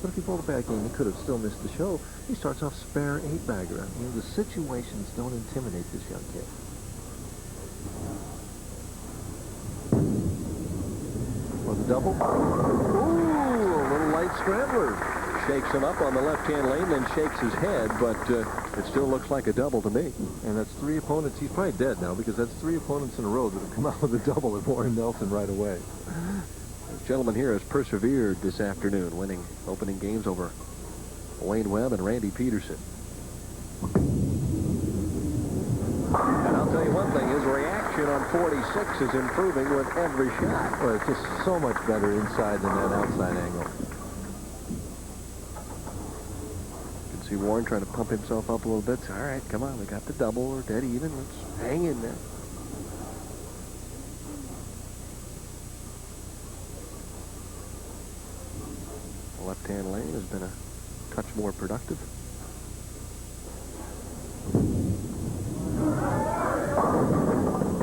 B: But if he bowled a bad game, he could have still missed the show. He starts off spare 8-bagger. I mean, the situations don't intimidate this young kid. For the double. Ooh, a little light scrambler.
E: Shakes him up on the left-hand lane, then shakes his head, but it still looks like a double to me.
B: And that's 3 opponents. He's probably dead now because that's 3 opponents in a row that have come out with a double at Worid Nelson right away.
E: This gentleman here has persevered this afternoon, winning opening games over Wayne Webb and Randy Pedersen. And I'll tell you one thing, his reaction on 46 is improving with every shot.
B: Well, it's just so much better inside than that outside angle.
E: You can see Warren trying to pump himself up a little bit. All right, come on, we got the double. We're dead even. Let's hang in there. The left-hand lane has been a touch more productive.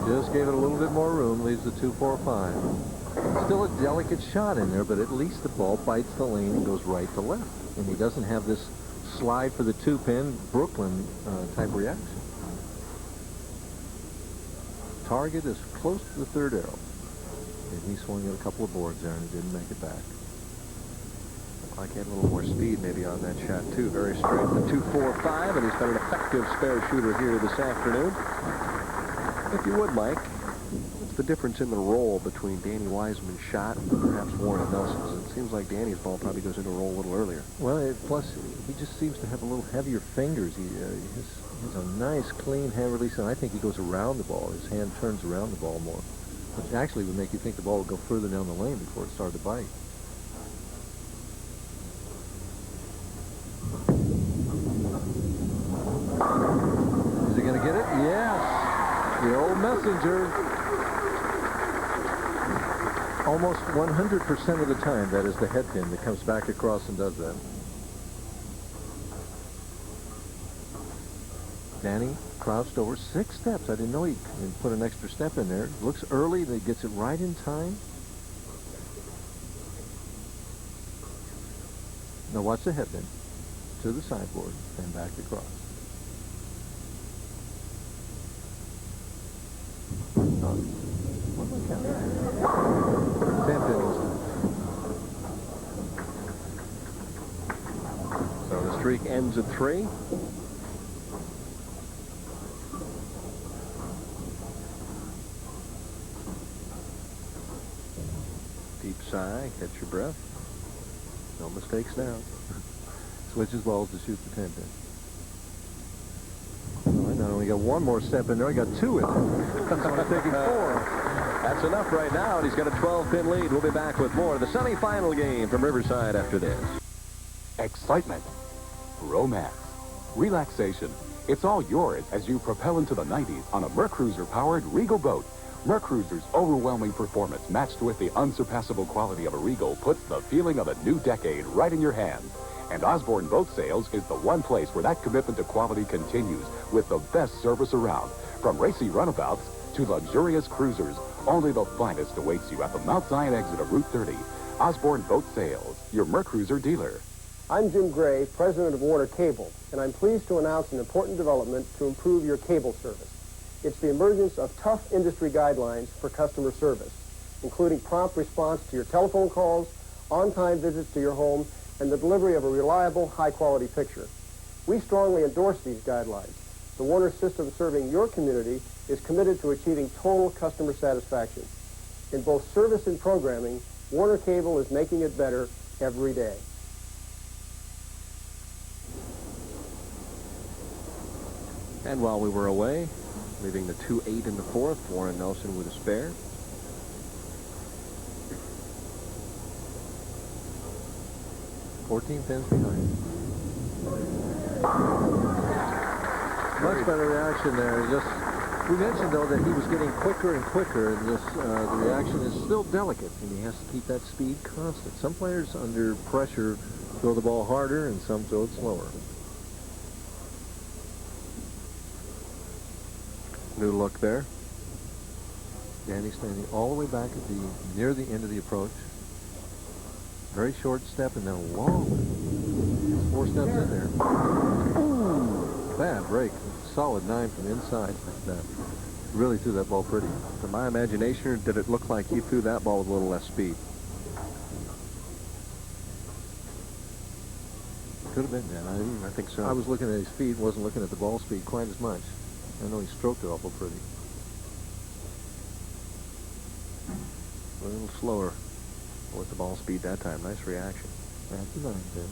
B: Just gave it a little bit more room, leaves the 2-4-5. Still a delicate shot in there, but at least the ball bites the lane and goes right to left. And he doesn't have this slide for the 2-pin Brooklyn type reaction. Target is close to the third arrow. And he swung at a couple of boards there and he didn't make it back.
E: Like he had a little more speed maybe on that shot too. Very straight. The 2-4-5, and he's been an effective spare shooter here this afternoon. If you would, Mike, what's the difference in the roll between Danny Wiseman's shot and perhaps Worid Nelson's? It seems like Danny's ball probably goes into a roll a little earlier.
B: Well, plus he just seems to have a little heavier fingers. He has a nice, clean hand release, and I think he goes around the ball. His hand turns around the ball more, which actually would make you think the ball would go further down the lane before it started to bite. Is he going to get it? Yes. The old messenger. Almost 100% of the time, that is the head pin that comes back across and does that. Danny crouched over 6 steps. I didn't know he put an extra step in there. Looks early, that gets it right in time. Now watch the head pin. To the sideboard and back across. What am I counting? 10 pins.
E: So the streak ends at 3. Deep sigh, catch your breath. No mistakes now.
B: Switches balls to shoot the 10 pin. Oh, I not only got 1 more step in there, I got 2 in there. So I'm taking 4.
E: That's enough right now, and he's got a 12-pin lead. We'll be back with more of the semifinal game from Riverside after this.
I: Excitement, romance, relaxation. It's all yours as you propel into the 90s on a Mercruiser-powered Regal boat. Mercruiser's overwhelming performance matched with the unsurpassable quality of a Regal puts the feeling of a new decade right in your hands. And Osborne Boat Sales is the one place where that commitment to quality continues with the best service around. From racy runabouts to luxurious cruisers, only the finest awaits you at the Mount Zion exit of Route 30. Osborne Boat Sales, your Mercruiser dealer.
J: I'm Jim Gray, president of Warner Cable, and I'm pleased to announce an important development to improve your cable service. It's the emergence of tough industry guidelines for customer service, including prompt response to your telephone calls, on-time visits to your home, and the delivery of a reliable, high-quality picture. We strongly endorse these guidelines. The Warner system serving your community is committed to achieving total customer satisfaction. In both service and programming, Warner Cable is making it better every day.
E: And while we were away, leaving the 2-8 in the fourth, Worid Nelson with a spare.
B: $14 pins behind. Much better reaction there. We mentioned, though, that he was getting quicker and quicker, and the reaction is still delicate, and he has to keep that speed constant. Some players under pressure throw the ball harder, and some throw it slower.
E: New look there.
B: Danny standing all the way back at near the end of the approach. Very short step and then a long one. 4 steps in there. Ooh, bad break. Solid 9 from inside. That really threw that ball pretty.
E: To my imagination, did it look like he threw that ball with a little less speed?
B: Could have been that.
E: I think so.
B: I was looking at his feet, wasn't looking at the ball speed quite as much. I know he stroked it awful pretty.
E: A little slower with the ball speed that time. Nice reaction.
B: That's a 9 pin.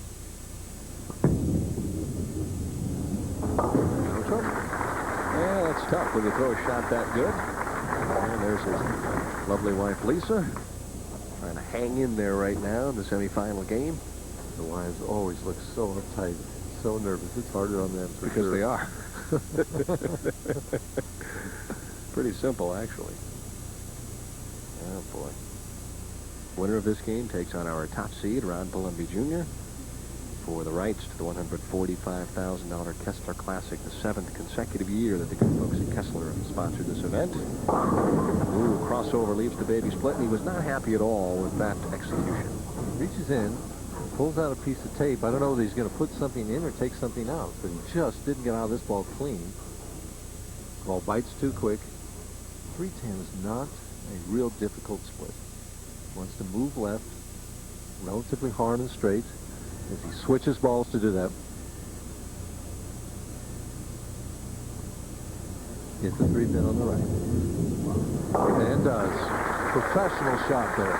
E: No trouble. Yeah, that's tough when you throw a shot that good. And there's his lovely wife, Lisa, trying to hang in there right now in the semifinal game.
B: The wives always look so uptight, so nervous. It's harder on them for
E: because
B: sure.
E: They are. Pretty simple, actually. Oh, boy. Winner of this game takes on our top seed, Ron Palombi Jr., for the rights to the $145,000 Kessler Classic, the 7th consecutive year that the good folks at Kessler have sponsored this event. Ooh, crossover leaves the baby split, and he was not happy at all with that execution.
B: Reaches in, pulls out a piece of tape. I don't know whether he's going to put something in or take something out, but he just didn't get out of this ball clean. Ball bites too quick. 310 is not a real difficult split. Wants to move left, relatively hard and straight. As he switches balls to do that. Gets the 3 pin on the right. And does. Professional shot there.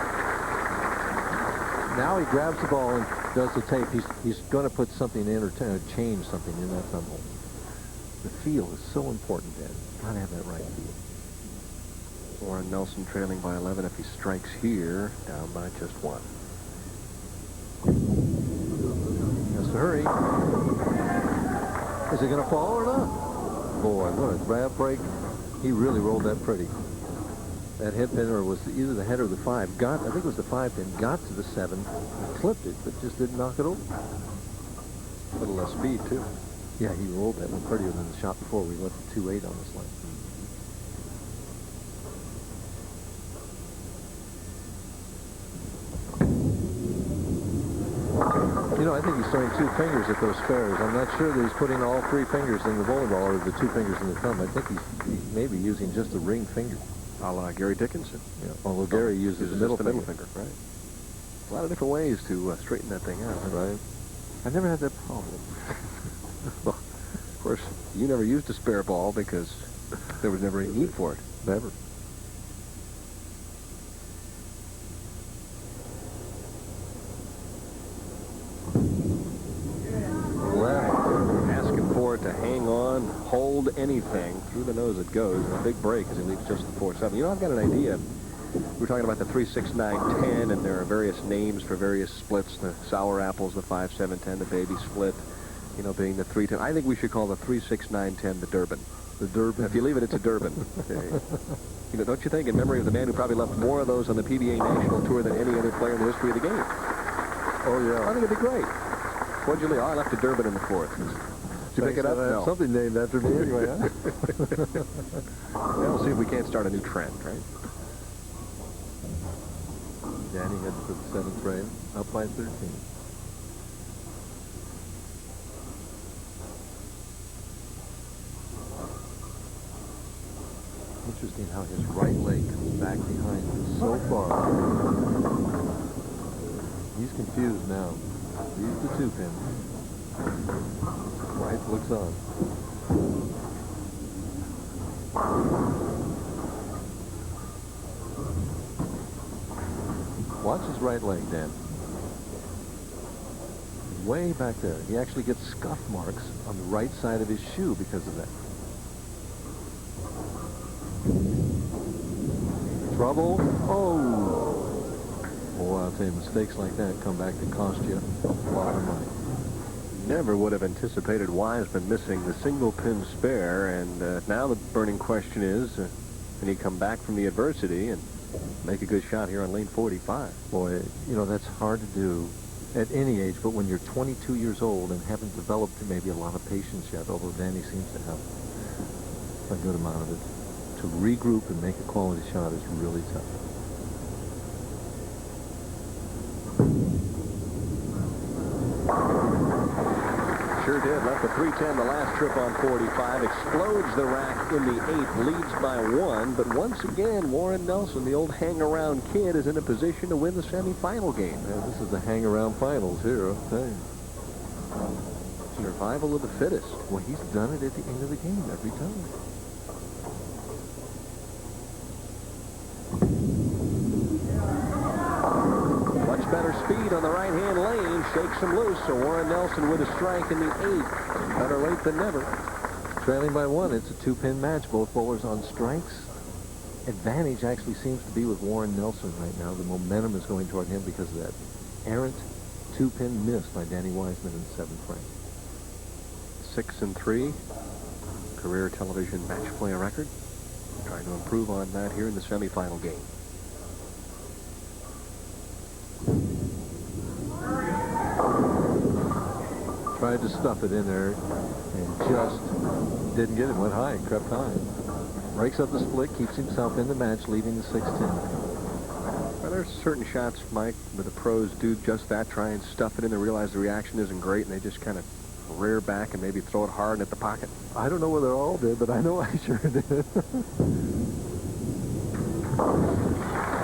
B: Now he grabs the ball and does the tape. He's going to put something in or change something in that thumb hole. The feel is so important, Dad. Got to have that right feel.
E: Worid Nelson trailing by 11. If he strikes here, down by just 1.
B: Has to hurry. Is it going to fall or not? Boy, what a grab break. He really rolled that pretty. That head pin, or was either the head or the 5, I think it was the 5 pin, got to the 7, clipped it, but just didn't knock it over.
E: A little less speed, too.
B: Yeah, he rolled that one prettier than the shot before. We left the 2-8 on this line. You know, I think he's throwing 2 fingers at those spares. I'm not sure that he's putting all 3 fingers in the bowling ball or the 2 fingers in the thumb. I think he's maybe using just the ring finger.
E: A la Gary Dickinson.
B: Yeah, although Gary uses the middle finger.
E: Right. A lot of different ways to straighten that thing out.
B: Right. I never had that problem.
E: Well, of course, you never used a spare ball because there was never any need for it.
B: Never.
E: Asking for it to hang on, hold anything. Through the nose it goes. And a big break as he leaves just the 4-7. You know, I've got an idea. We're talking about the 3, 6, 9, 10, and there are various names for various splits. The sour apples, the 5, 7, 10, the baby split, you know, being the 3, 10. I think we should call the 3, 6, 9, 10 the Durbin.
B: The Durbin.
E: If you leave it, it's a Durbin. You know, don't you think, in memory of the man who probably left more of those on the PBA National Tour than any other player in the history of the game?
B: Oh, yeah.
E: I think it'd be great. What'd you leave? Oh, I left a Durbin in the 4th. Did you pick it up? No.
B: Something named after me anyway, huh?
E: Well, we'll see if we can't start a new trend, right?
B: Danny heads for the 7th frame, up by 13. interesting how his right leg comes back behind him so far. He's confused now. He's the 2-pin. Right looks on. Watch his right leg, Dan. Way back there. He actually gets scuff marks on the right side of his shoe because of that. Trouble. Oh. Oh, I'll tell you, mistakes like that come back to cost you a lot of money.
E: Never would have anticipated Wiseman missing the single pin spare, and now the burning question is, can he come back from the adversity and make a good shot here on lane 45?
B: Boy, you know, that's hard to do at any age, but when you're 22 years old and haven't developed maybe a lot of patience yet, although Danny seems to have a good amount of it, to regroup and make a quality shot is really tough.
E: Sure did. Left the 310 the last trip on 45. Explodes the rack in the 8th. Leads by 1. But once again, Worid Nelson, the old hang-around kid, is in a position to win the semifinal game.
B: Yeah, this is the hang-around finals here, I'll tell you.
E: Survival of the fittest.
B: Well, he's done it at the end of the game every time.
E: Better speed on the right-hand lane. Shakes him loose. So Worid Nelson with a strike in the 8th. Better late than never.
B: Trailing by 1. It's a 2-pin match. Both bowlers on strikes. Advantage actually seems to be with Worid Nelson right now. The momentum is going toward him because of that errant 2-pin miss by Danny Wiseman in the 7th frame.
E: 6-3. Career television match play record. Trying to improve on that here in the semifinal game.
B: Tried to stuff it in there and just didn't get it. Went high, crept high. Breaks up the split, keeps himself in the match, leading the 6-10.
E: Well, there's certain shots, Mike, where the pros do just that, try and stuff it in. They realize the reaction isn't great, and they just kind of rear back and maybe throw it hard at the pocket.
B: I don't know whether all did, but I know I sure did.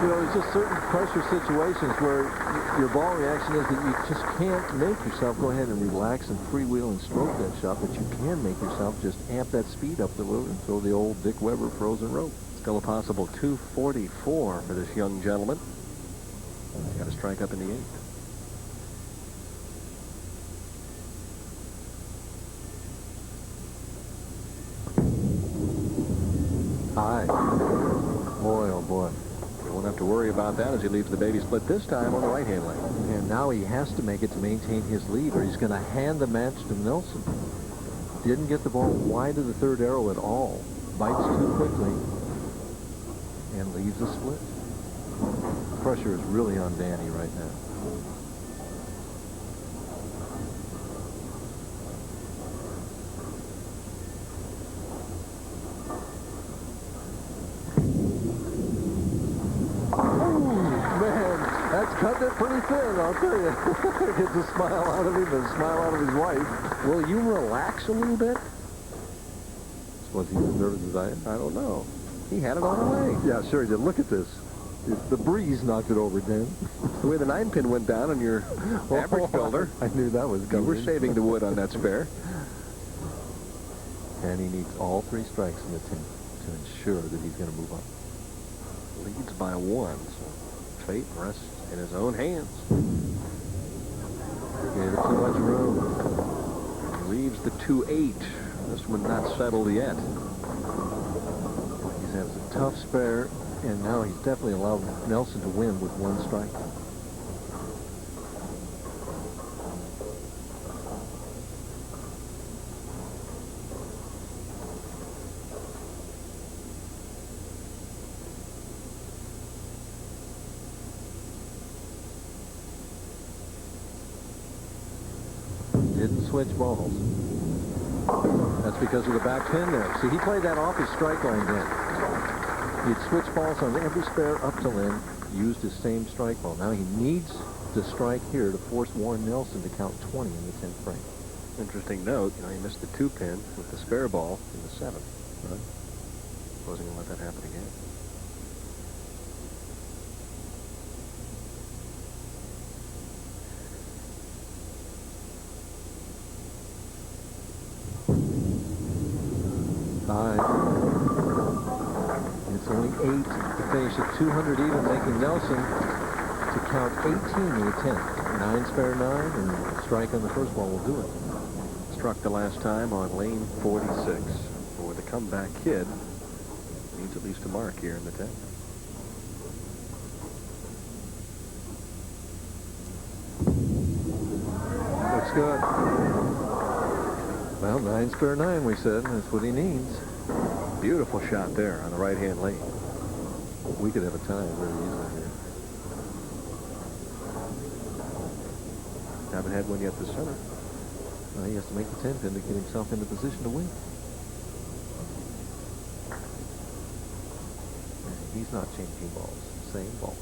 B: You know, there's just certain pressure situations where your ball reaction is that you just can't make yourself go ahead and relax and freewheel and stroke that shot, but you can make yourself just amp that speed up a little and throw the old Dick Weber frozen rope.
E: Still a possible 244 for this young gentleman. He's got a strike up in the 8th.
B: High. Boy, oh boy.
E: Won't have to worry about that as he leaves the baby split this time on the right-hand lane.
B: And now he has to make it to maintain his lead, or he's going to hand the match to Nelson. Didn't get the ball wide of the 3rd arrow at all. Bites too quickly and leaves a split. Pressure is really on Danny right now. Cutting it pretty thin, I'll tell you. Gets a smile out of him and a smile out of his wife.
E: Will you relax a little bit?
B: Was he as nervous as I am?
E: I don't know. He had it all the way.
B: Yeah, sure he did. Look at this. The breeze knocked it over, Dan.
E: The way the 9-pin went down on your average builder.
B: I knew that was coming.
E: You were saving the wood on that spare.
B: And he needs all 3 strikes in the 10th to ensure that he's going to move on.
E: Leads by 1, so fate rests in his own hands.
B: Gave it too much room.
E: Leaves the 2-8. This one not settled yet.
B: He has a tough spare, and now he's definitely allowed Nelson to win with 1 strike. Didn't switch balls. That's because of the back pin there. See, he played that off his strike line then. He'd switch balls on every spare up till then, used his same strike ball. Now he needs to strike here to force Worid Nelson to count 20 in the 10th frame.
E: Interesting note, you know, he missed the 2-pin with the spare ball in the 7th.
B: Right.
E: Wasn't going to let that happen again.
B: It's only 8 to finish at 200 even, making Nelson to count 18 in the 10th. 9 spare 9, and a strike on the first ball will do it.
E: Struck the last time on lane 46. For the comeback kid, needs at least a mark here in the 10th.
B: Looks good. Well, 9 spare 9, we said. That's what he needs.
E: Beautiful shot there on the right-hand lane.
B: We could have a tie very easily here.
E: Haven't had one yet this summer.
B: Well, he has to make the 10 pin to get himself into position to win. And he's not changing balls. Same ball.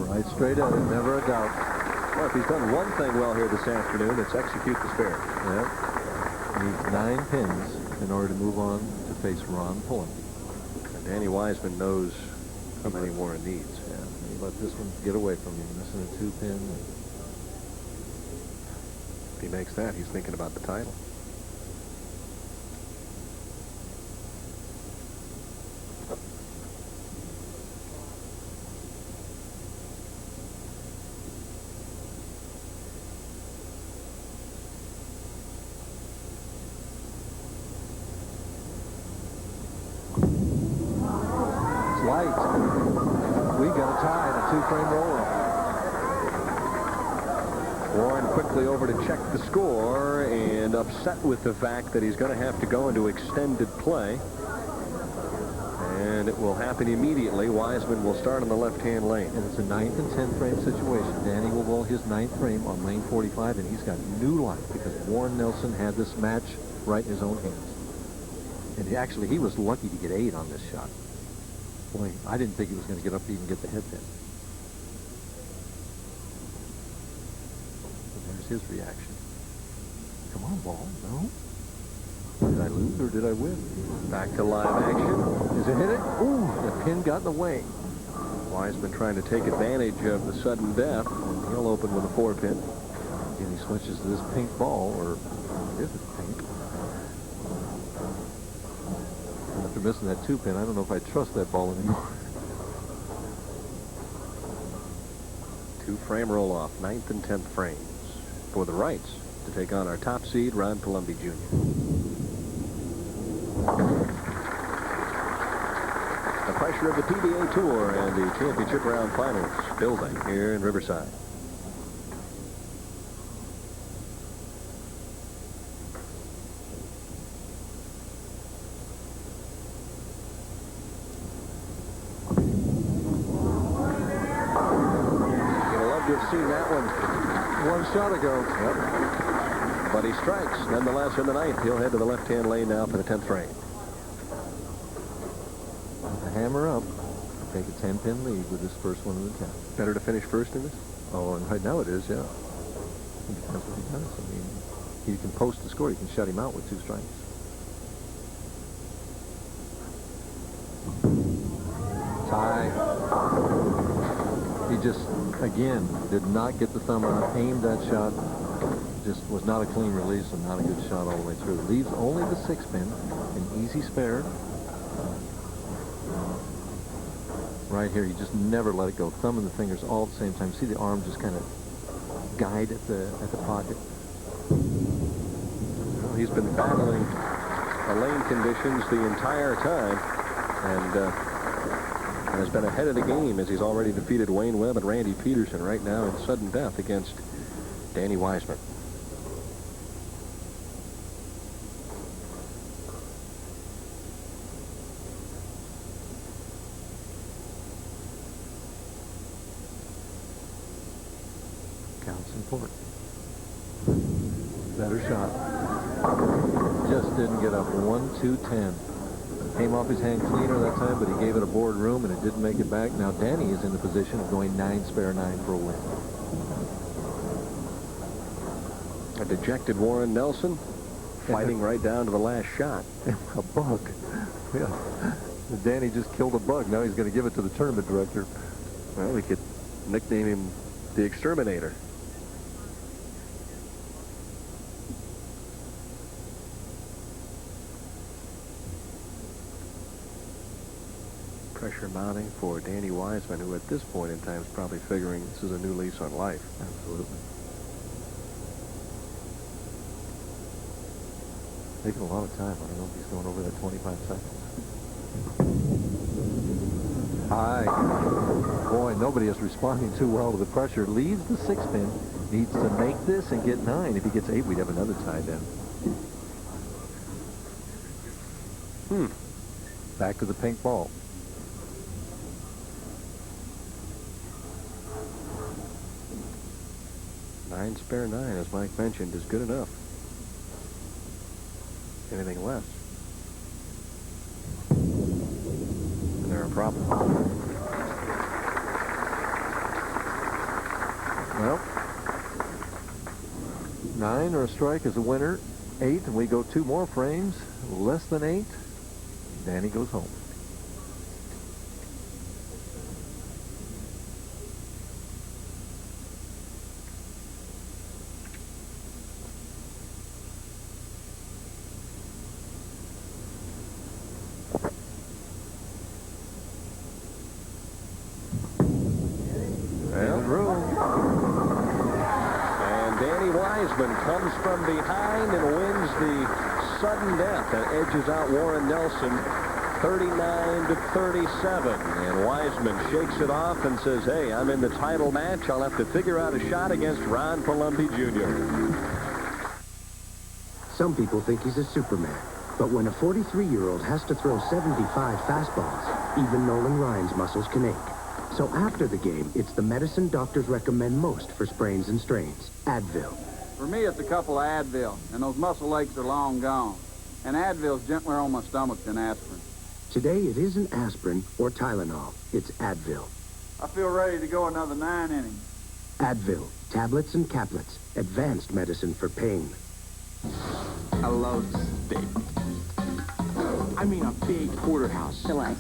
B: Right straight at it, never a doubt.
E: Well, if he's done one thing well here this afternoon, it's execute the spare.
B: Yep. Needs 9 pins in order to move on to face Ron Palombi.
E: And Danny Wiseman knows how many Warren needs.
B: Yeah, he let this one get away from him, missing a 2 pin.
E: If he makes that, he's thinking about the title.
B: We got a tie in a 2-frame roll-up.
E: Warren quickly over to check the score and upset with the fact that he's going to have to go into extended play. And it will happen immediately. Wiseman will start on the left-hand lane.
B: And it's a 9th and 10th frame situation. Danny will roll his 9th frame on lane 45, and he's got new life because Warren Nelson had this match right in his own hands. And he was lucky to get 8 on this shot. Boy, I didn't think he was going to get up to even get the head pin. And there's his reaction. Come on, ball. No? Did I lose or did I win?
E: Back to live action.
B: Is it hit it? Ooh, the pin got in the way.
E: Wiseman trying to take advantage of the sudden death. And he'll open with a 4-pin.
B: And he switches to this pink ball, or is it pink? After missing that 2-pin, I don't know if I trust that ball anymore.
E: 2-frame roll-off, 9th and 10th frames for the Rights to take on our top seed, Ron Palombi Jr. The pressure of the PBA Tour and the championship round finals building here in Riverside. Seen that one
B: shot ago.
E: Yep. But he strikes nonetheless in the 9th. He'll head to the left-hand lane now for the 10th frame.
B: The hammer up. Take a 10-pin lead with this first one in the 10th.
E: Better to finish first in this?
B: Oh, and right now it is, yeah. It depends what he does. I mean, you can post the score. You can shut him out with 2 strikes. Tie. He just, again, did not get the thumb on it, aimed that shot, just was not a clean release and not a good shot all the way through. Leaves only the 6-pin, an easy spare. Right here, you just never let it go. Thumb and the fingers all at the same time. See the arm just kind of guide at the pocket.
E: Well, he's been battling the lane conditions the entire time, and has been ahead of the game as he's already defeated Wayne Webb and Randy Pedersen right now in sudden death against Danny Wiseman.
B: Counts important. Better shot. Just didn't get up. 1-2-10. Came off his hand cleaner that time, but he gave it a board room, and it didn't make it back. Now Danny is in the position of going 9 spare 9 for a win.
E: A dejected Warren Nelson Fighting right down to the last shot.
B: A bug. Yeah. Danny just killed a bug. Now he's going to give it to the tournament director.
E: Well, we could nickname him the Exterminator. Pressure mounting for Danny Wiseman, who at this point in time is probably figuring this is a new lease on life.
B: Absolutely. Taking a lot of time. I don't know if he's going over that 25 seconds. High. Boy, nobody is responding too well to the pressure. Leads the 6-pin. Needs to make this and get 9. If he gets 8, we'd have another tie then. Back to the pink ball.
E: 9 spare 9, as Mike mentioned, is good enough. Anything less, and they're a problem.
B: Well, 9 or a strike is a winner. 8, and we go 2 more frames. Less than 8, Danny goes home.
E: Comes from behind and wins the sudden death and edges out Worid Nelson 39-37. And Wiseman shakes it off and says, hey, I'm in the title match. I'll have to figure out a shot against Ron Palombi Jr.
F: Some people think he's a Superman. But when a 43-year-old has to throw 75 fastballs, even Nolan Ryan's muscles can ache. So after the game, it's the medicine doctors recommend most for sprains and strains, Advil.
G: For me, it's a couple of Advil, and those muscle aches are long gone. And Advil's gentler on my stomach than aspirin.
F: Today, it isn't aspirin or Tylenol. It's Advil.
G: I feel ready to go another 9 innings.
F: Advil, tablets and caplets, advanced medicine for pain.
D: I love steak. I mean a big porterhouse.
N: I like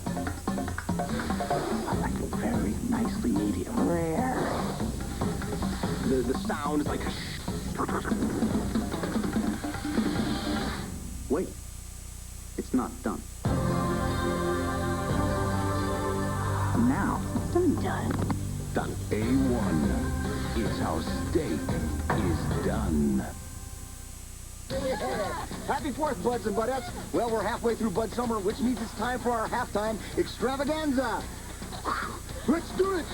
N: it very nicely medium rare.
D: The sound is like...
N: Wait, it's not done. Now, done.
S: Done. A1 is how steak is done.
V: Happy 4th, buds and budettes. Well, we're halfway through Bud Summer, which means it's time for our halftime extravaganza. Let's do it!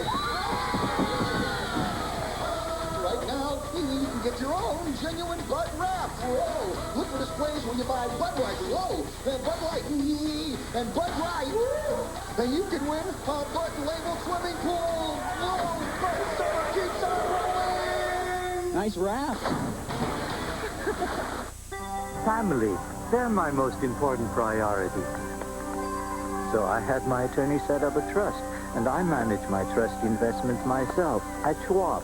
V: Right now, you can get your own genuine Bud wrap. Whoa! Look for displays when you buy Budweiser. Whoa! And Bud Light. And Bud Light. Then you can win a Bud Label swimming pool. Whoa! Bud Summer keeps on rolling!
N: Nice wrap.
W: Family, they're my most important priority. So I had my attorney set up a trust, and I manage my trust investments myself at Schwab.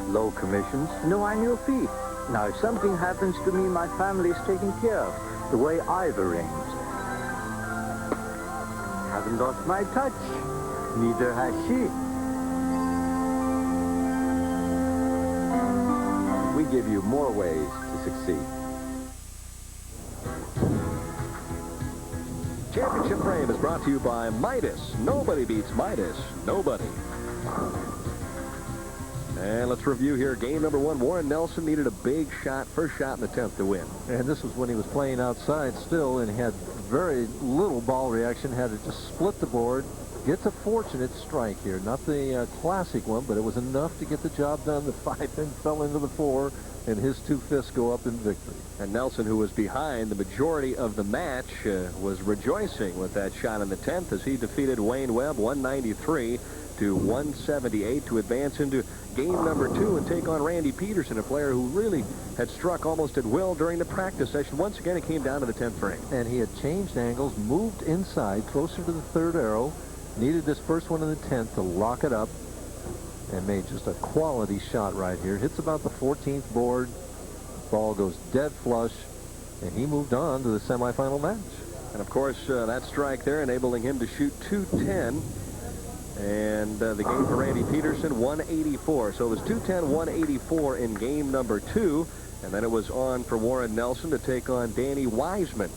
W: Low commissions, no annual fee. Now, if something happens to me, my family is taken care of, the way I've arranged. Haven't lost my touch. Neither has she.
X: We give you more ways to succeed.
E: Championship Frame is brought to you by Midas. Nobody beats Midas. Nobody. And let's review here. Game number 1. Worid Nelson needed a big shot, first shot in the 10th to win.
B: And this was when he was playing outside still and had very little ball reaction. Had to just split the board. Gets a fortunate strike here. Not the classic one, but it was enough to get the job done. The 5-pin fell into the 4, and his 2 fists go up in victory.
E: And Nelson, who was behind the majority of the match, was rejoicing with that shot in the 10th as he defeated Wayne Webb 193-178 to advance into game number 2 and take on Randy Pedersen, a player who really had struck almost at will during the practice session. Once again, it came down to the 10th frame.
B: And he had changed angles, moved inside, closer to the 3rd arrow, needed this first one in the 10th to lock it up, and made just a quality shot right here. Hits about the 14th board. Ball goes dead flush. And he moved on to the semifinal match.
E: And, of course, that strike there enabling him to shoot 210. And the game for Randy Pedersen, 184. So it was 210, 184 in game number 2. And then it was on for Worid Nelson to take on Danny Wiseman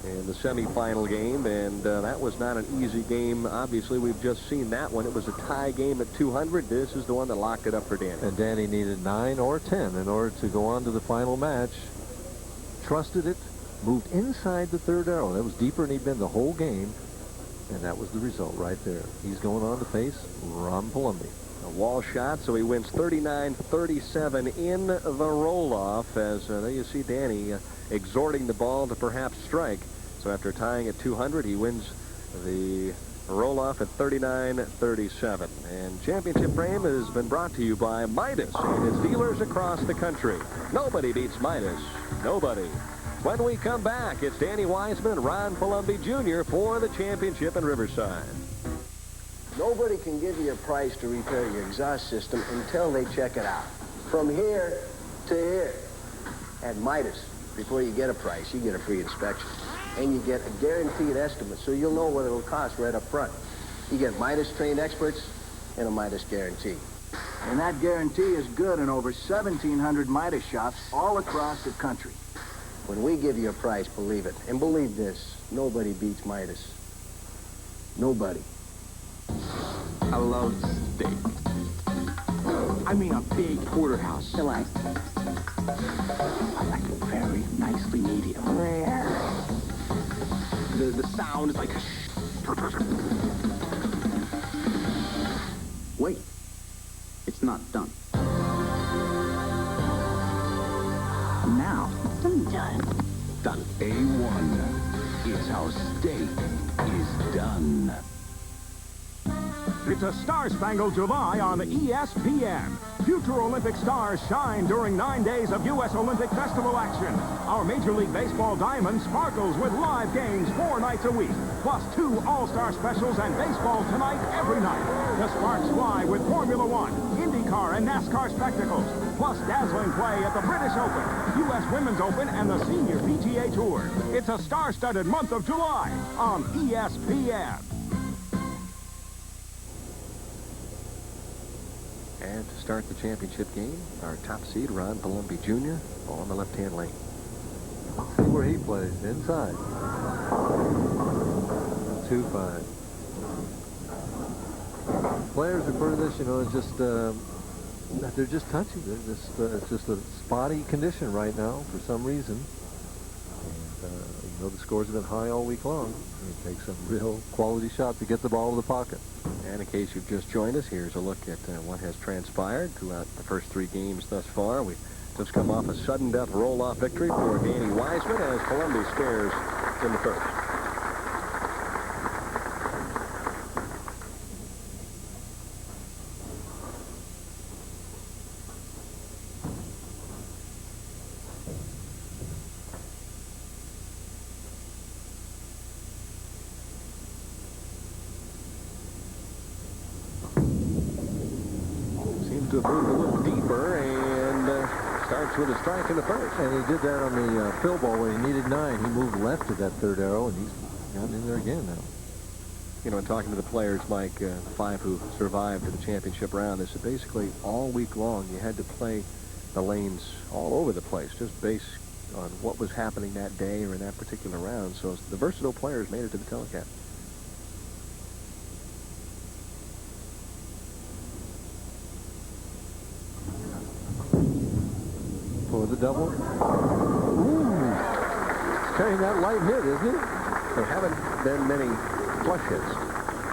E: in the semifinal game. And that was not an easy game. Obviously, we've just seen that one. It was a tie game at 200. This is the one that locked it up for Danny.
B: And Danny needed 9 or 10 in order to go on to the final match. Trusted it. Moved inside the third arrow. That was deeper than he'd been the whole game. And that was the result right there. He's going on to face Ron Palombi.
E: A wall shot, so he wins 39-37 in the roll-off. As there you see Danny exhorting the ball to perhaps strike. So after tying at 200, he wins the roll-off at 39-37. And championship frame has been brought to you by Midas and its dealers across the country. Nobody beats Midas. Nobody. When we come back, it's Danny Wiseman and Ron Palombi Jr. for the championship in Riverside.
J: Nobody can give you a price to repair your exhaust system until they check it out. From here to here. At Midas, before you get a price, you get a free inspection. And you get a guaranteed estimate, so you'll know what it'll cost right up front. You get Midas-trained experts and a Midas guarantee.
P: And that guarantee is good in over 1,700 Midas shops all across the country.
J: When we give you a price, believe it. And believe this, nobody beats Midas. Nobody.
D: I love steak. I mean a big porterhouse. I like it very nicely medium. The sound is like... Wait. It's not done. Now. I'm done. Done.
I: A1 is how steak is done.
K: It's a Star-Spangled July on ESPN. Future Olympic stars shine during 9 days of U.S. Olympic Festival action. Our Major League Baseball diamond sparkles with live games 4 nights a week, plus 2 All-Star specials and baseball tonight every night. The sparks fly with Formula One, IndyCar, and NASCAR spectacles, plus dazzling play at the British Open, U.S. Women's Open, and the Senior PGA Tour. It's a star-studded month of July on ESPN.
E: And to start the championship game, our top seed, Ron Palombi Jr., on the left-hand lane.
B: See where he plays, inside. 2-5. Players refer to this, you know, as just, they're just touchy. They're just, it's just a spotty condition right now for some reason. And, you know, the scores have been high all week long. It takes some real quality shot to get the ball in the pocket.
E: And in case you've just joined us, here's a look at what has transpired throughout the first 3 games thus far. We just come off a sudden death roll-off victory for Danny Wiseman as Palombi spares in the first. To have moved a little deeper and starts with a strike in the first.
B: And he did that on the fill ball where he needed 9. He moved left to that third arrow, and he's gotten in there again now.
E: You know, in talking to the players, Mike, 5 who survived to the championship round, they said basically all week long you had to play the lanes all over the place, just based on what was happening that day or in that particular round. So the versatile players made it to the telecast.
B: For the double. Ooh. Carrying that light hit, isn't it?
E: There haven't been many flush hits.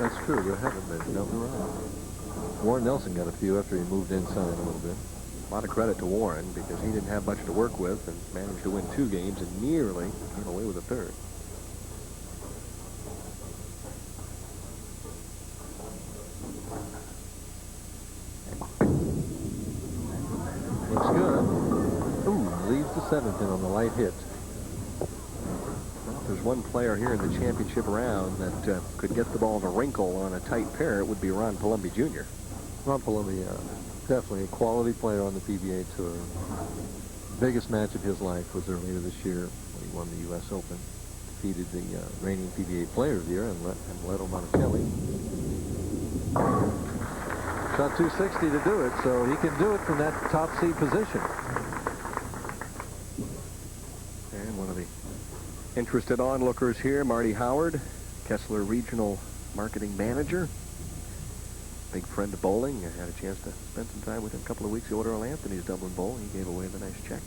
B: That's true. There haven't been. No, there aren't. Worid Nelson got a few after he moved inside a little bit.
E: A lot of credit to Warren because he didn't have much to work with and managed to win 2 games and nearly came away with a 3rd.
B: Looks good. Ooh, leaves the 7th in on the light hit.
E: Well, if there's one player here in the championship round that could get the ball to wrinkle on a tight pair, it would be Ron Palombi Jr.
B: Ron Palombi, definitely a quality player on the PBA Tour. Biggest match of his life was earlier this year when He won the U.S. Open, defeated the reigning PBA Player of the Year, and Leto Monticelli. Shot 260 to do it, so he can do it from that top seed position.
E: And one of the interested onlookers here, Marty Howard, Kessler Regional Marketing Manager. Big friend of bowling. I had a chance to spend some time with him a couple of weeks ago at Earl Anthony's Dublin Bowl. He gave away the nice check.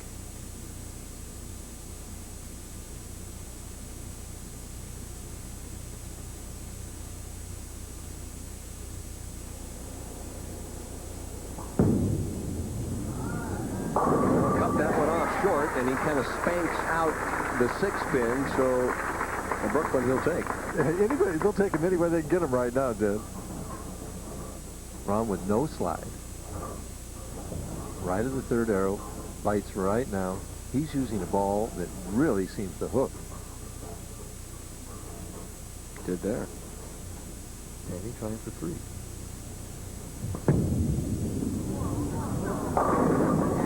E: Cut that one off short, and he kind of spanks out the 6-pin, so Brooklyn he'll take.
B: Anybody, they'll take him anywhere they can get him right now, dude. Ron with no slide. Right of the third arrow. Bites right now. He's using a ball that really seems to hook.
E: Did there.
B: And he's trying for 3.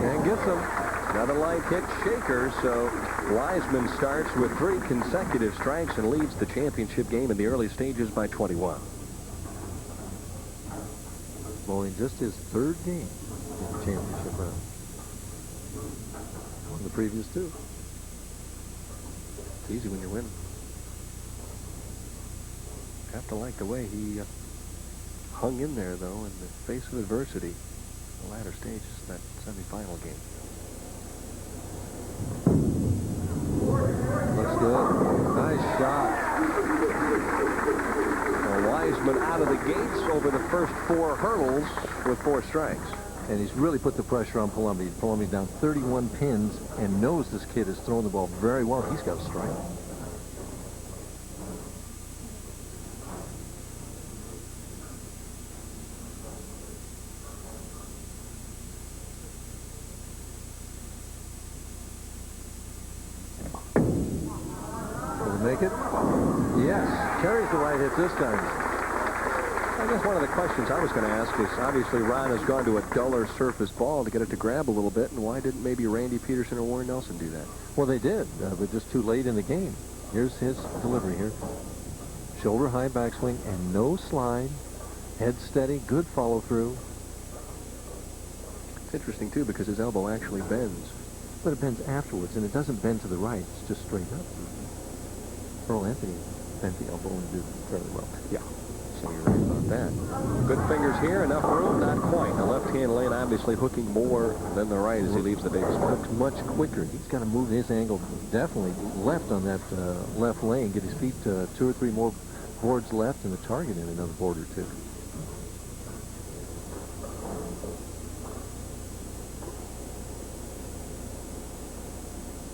B: And gets him.
E: Another light hit shaker, so Wiseman starts with 3 consecutive strikes and leads the championship game in the early stages by 21.
B: Bowling just his 3rd game in the championship round. Won the previous 2.
E: It's easy when you're winning. Have to like the way he hung in there, though, in the face of adversity. The latter stages of that semifinal game.
B: Looks good. Nice shot.
E: Well, Wiseman out of the gates over the first 4 hurdles with 4 strikes.
B: And he's really put the pressure on Palombi. Palombi's down 31 pins and knows this kid is throwing the ball very well. He's got a strike. Make it? Yes. Carries the right hit this time.
E: I guess one of the questions I was going to ask is, obviously Ron has gone to a duller surface ball to get it to grab a little bit, and why didn't maybe Randy Pedersen or Worid Nelson do that?
B: Well, they did, but just too late in the game. Here's his delivery here. Shoulder high backswing and no slide. Head steady, good follow through.
E: It's interesting, too, because his elbow actually bends.
B: But it bends afterwards, and it doesn't bend to the right. It's just straight up. Earl Anthony bent the elbow and did fairly well.
E: Yeah, so you're right about that. Good fingers here, enough room, not quite. The left-hand lane obviously hooking more than the right as he leaves the big spot.
B: Looks much quicker. He's got to move his angle definitely left on that left lane. Get his feet 2 or 3 more boards left and the target in another board or 2.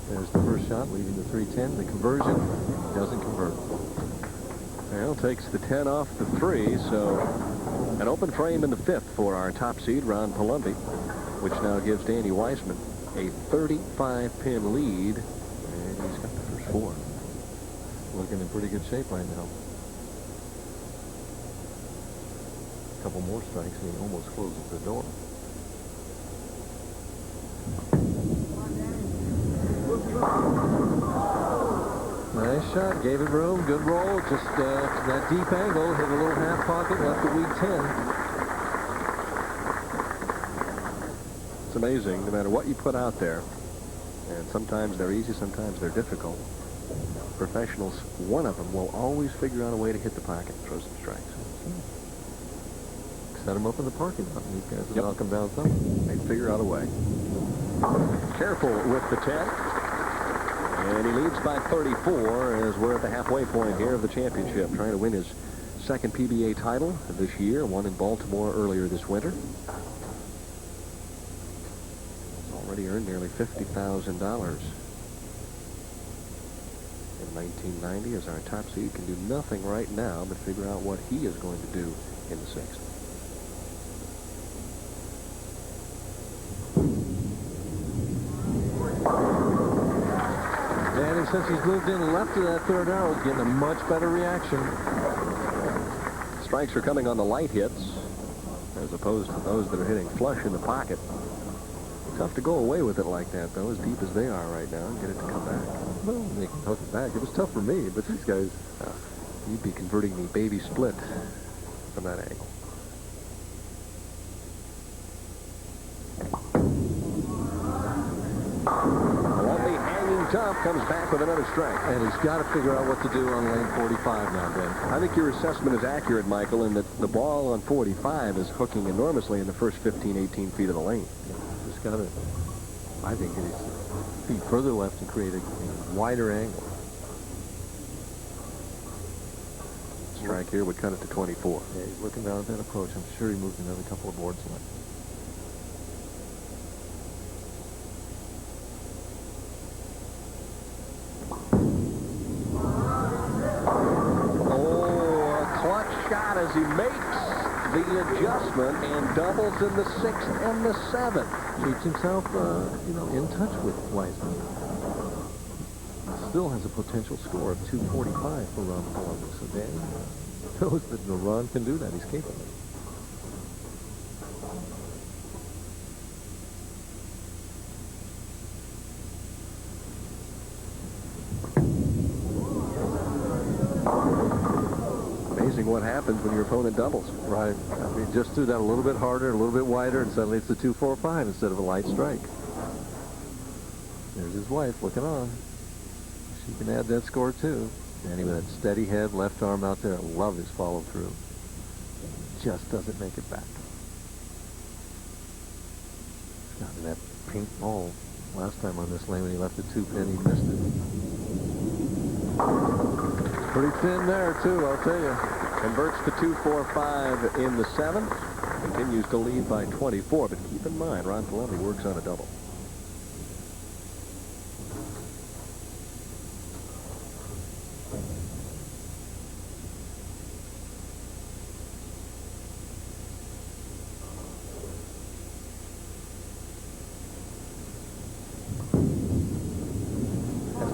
B: There's the first shot, leaving the 310. The conversion doesn't convert.
E: Well, takes the 10 off the 3, so an open frame in the 5th for our top seed, Ron Palombi, which now gives Danny Wiseman a 35-pin lead, and he's got the first 4.
B: Looking in pretty good shape right now. A couple more strikes, and he almost closes the door. Nice shot, gave it room, good roll, just that deep angle, hit a little half pocket, left the weak 10.
E: It's amazing, no matter what you put out there, and sometimes they're easy, sometimes they're difficult. Professionals, one of them will always figure out a way to hit the pocket and throw some strikes.
B: Set him up in the parking lot, and these guys will knock him down some.
E: They figure out a way. Careful with the 10. And he leads by 34 as we're at the halfway point here of the championship, trying to win his 2nd PBA title this year, one in Baltimore earlier this winter. He's already earned nearly $50,000 in 1990 as our top seed. Can do nothing right now but figure out what he is going to do in the 6th.
B: And since he's moved in left of that third arrow, he's getting a much better reaction.
E: Strikes are coming on the light hits as opposed to those that are hitting flush in the pocket. Tough to go away with it like that, though, as deep as they are right now, and get it to come back.
B: Well, they can hook it back. It was tough for me, but these guys...
E: You'd be converting the baby split from that angle. Palombi hanging tough, comes back with another strike.
B: And he's got to figure out what to do on lane 45 now, Ben.
E: I think your assessment is accurate, Michael, in that the ball on 45 is hooking enormously in the first 15, 18 feet of the lane.
B: Yeah, just got to, I think, it is feet further left and create a wider angle.
E: Strike here would cut it to 24.
B: Yeah, he's looking down at that approach. I'm sure he moved another couple of boards left.
E: Oh, a clutch shot as he makes the adjustment and doubles in the 6th and the 7th.
B: Keeps himself, in touch with Wiseman. Still has a potential score of 245 for Ron Palombi. So Danny knows that Ron can do that. He's capable.
E: Amazing what happens when your opponent doubles.
B: Right. I mean, just threw that a little bit harder, a little bit wider, and suddenly it's a 245 instead of a light strike. There's his wife looking on. She can add that score, too. Danny with that steady head, left arm out there. I love his follow-through. Just doesn't make it back. Got to that pink ball last time on this lane when he left the 2-pin. He missed it. Pretty thin there, too, I'll tell you.
E: Converts to 245 in the 7th. Continues to lead by 24, but keep in mind, Ron Palombi works on a double.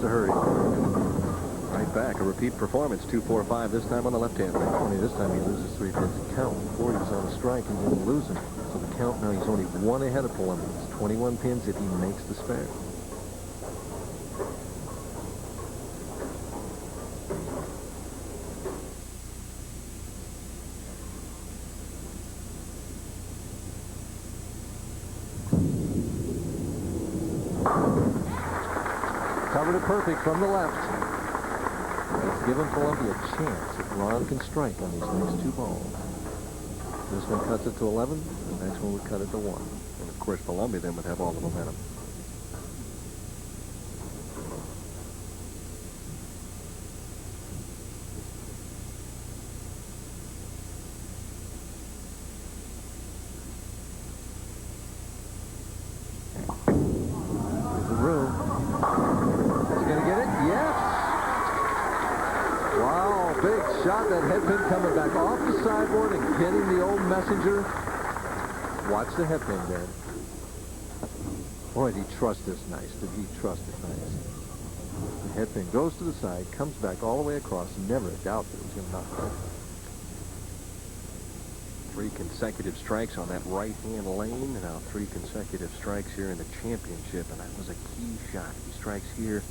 B: To hurry.
E: Right back, a repeat performance, 245 this time on the left-hand.
B: Only this time he loses 3 pins count. Before he was on a strike and didn't lose him. So the count now, he's only 1 ahead of Palombi. It's 21 pins if he makes the spare. Covered it perfect from the left. It's given Palombi a chance if Ron can strike on these next 2 balls. This one cuts it to 11. The next one would cut it to 1.
E: And of course, Palombi then would have all the momentum.
B: There's the room. Big shot, that head pin coming back off the sideboard and getting the old messenger. Watch the head pin, Dan. Boy, did he trust this nice. Did he trust it nice. The head pin goes to the side, comes back all the way across. Never a doubt that it was going to knock it out.
E: 3 consecutive strikes on that right-hand lane. Now 3 consecutive strikes here in the championship, and that was a key shot. He strikes here,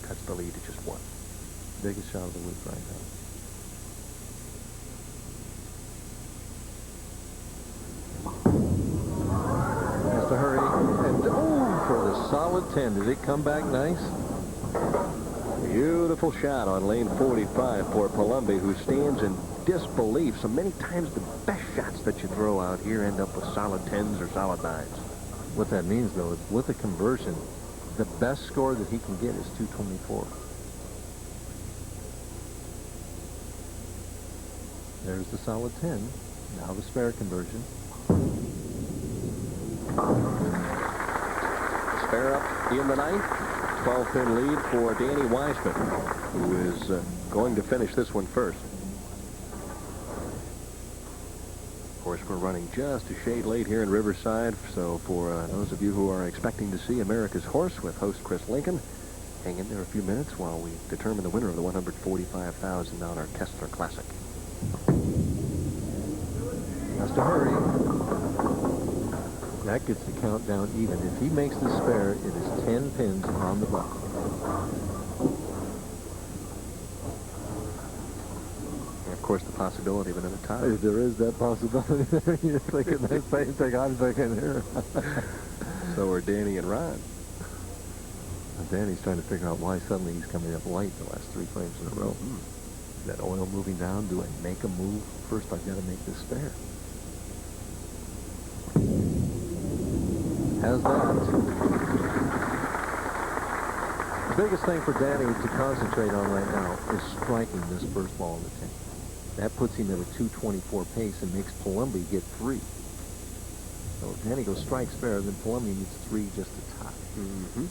E: cuts the lead to just 1.
B: Biggest shot of the week right now. Has to hurry. And for the solid 10. Did it come back nice?
E: Beautiful shot on lane 45 for Palombi, who stands in disbelief. So many times the best shots that you throw out here end up with solid 10s or solid 9s.
B: What that means, though, is with a conversion, the best score that he can get is 224. There's the solid 10. Now the spare conversion.
E: Spare up in the 9th. 12-pin lead for Danny Wiseman, who is going to finish this one first. Of course, we're running just a shade late here in Riverside, so for those of you who are expecting to see America's Horse with host Chris Lincoln, hang in there a few minutes while we determine the winner of the $145,000 Kessler Classic.
B: Has to hurry. That gets the countdown even. If he makes the spare, it is 10 pins on the button.
E: And of course, the possibility of another tie.
B: There is that possibility there. You're thinking the same thing I'm thinking here.
E: So are Danny and Ron.
B: Danny's trying to figure out why suddenly he's coming up light the last 3 frames in a row. Is that oil moving down? Do I make a move? First, I've got to make this spare. Has that. The biggest thing for Danny to concentrate on right now is striking this first ball in the 10. That puts him at a 224 pace and makes Palombi get 3. So if Danny goes strike spare, then Palombi needs 3 just to tie.
E: Mm-hmm.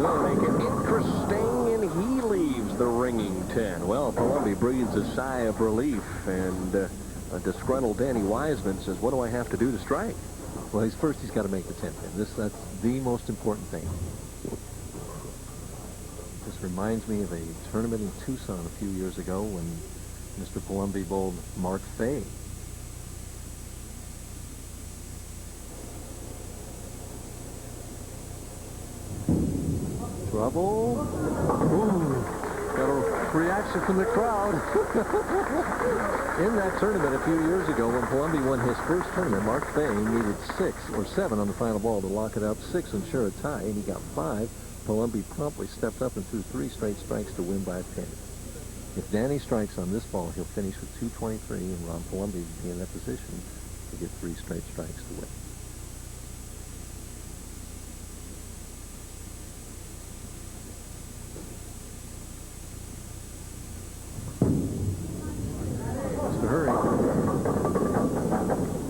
E: Make it interesting, and he leaves the ringing 10. Well, Palombi breathes a sigh of relief, and a disgruntled Danny Wiseman says, what do I have to do to strike?
B: Well, he's got to make the 10 pin. That's the most important thing. This reminds me of a tournament in Tucson a few years ago when Mr. Palombi bowled Mark Fay. Trouble. Ooh, got a reaction from the crowd. In that tournament a few years ago, when Palombi won his first tournament, Mark Fay needed 6 or 7 on the final ball to lock it up. 6 and ensure a tie, and he got 5. Palombi promptly stepped up and threw 3 straight strikes to win by a pin. If Danny strikes on this ball, he'll finish with 223, and Ron Palombi will be in that position to get 3 straight strikes to win.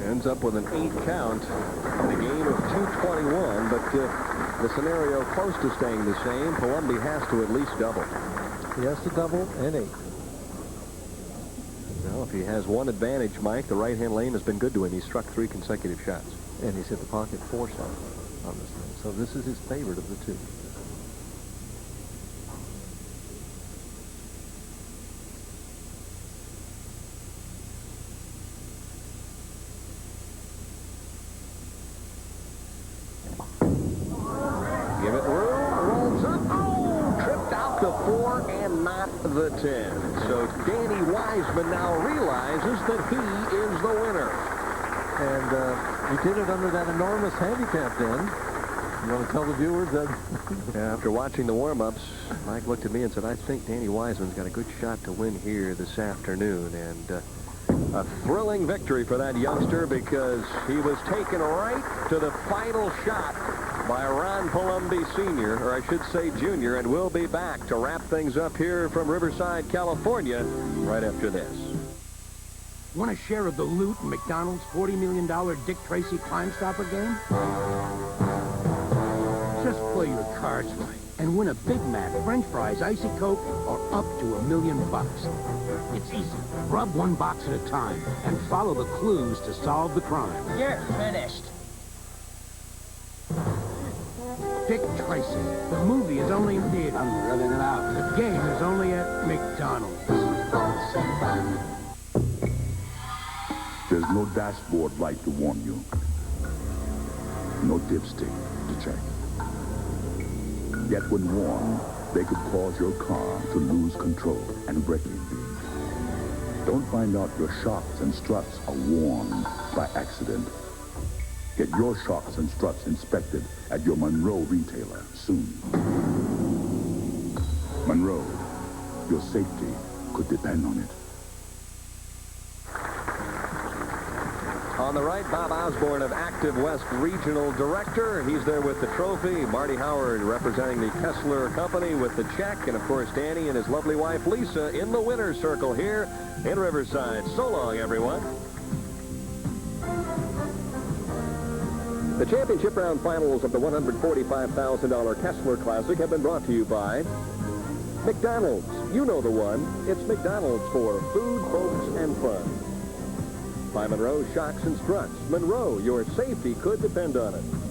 E: Ends up with an 8 count in the game of 221, but the scenario close to staying the same. Palombi has to at least double.
B: He has to double and 8.
E: Well, if he has one advantage, Mike, the right-hand lane has been good to him. He's struck 3 consecutive shots.
B: And he's hit the pocket 4 shots on this thing. So this is his favorite of the 2.
E: Give it room, rolls up. Oh, tripped out the 4 and not the 10. So Danny Wiseman now realizes that he is the winner.
B: And he did it under that enormous handicap then. You want to tell the viewers that?
E: After watching the warm-ups, Mike looked at me and said, I think Danny Wiseman's got a good shot to win here this afternoon. And a thrilling victory for that youngster because he was taken right to the final shot by Ron Palombi Sr., or I should say Jr., and we'll be back to wrap things up here from Riverside, California, right after this.
H: Want a share of the loot in McDonald's $40 million Dick Tracy Crimestopper game? Just play your cards right and win a Big Mac, French fries, icy Coke, or up to $1 million. It's easy. Rub one box at a time and follow the clues to solve the crime.
M: You're finished.
H: Dick Tracy. The movie is only in theaters. I'm rubbing it out. The game is only at McDonald's.
O: There's no dashboard light to warn you. No dipstick to check. Yet when warned, they could cause your car to lose control and wreck it. Don't find out your shocks and struts are worn by accident. Get your shocks and struts inspected at your Monroe retailer soon. Monroe, your safety could depend on it.
E: On the right, Bob Osborne of Active West Regional Director. He's there with the trophy. Marty Howard representing the Kessler Company with the check. And, of course, Danny and his lovely wife, Lisa, in the winner's circle here in Riverside. So long, everyone. The championship round finals of the $145,000 Kessler Classic have been brought to you by McDonald's. You know the one. It's McDonald's for food, folks, and fun. By Monroe Shocks and Struts. Monroe, your safety could depend on it.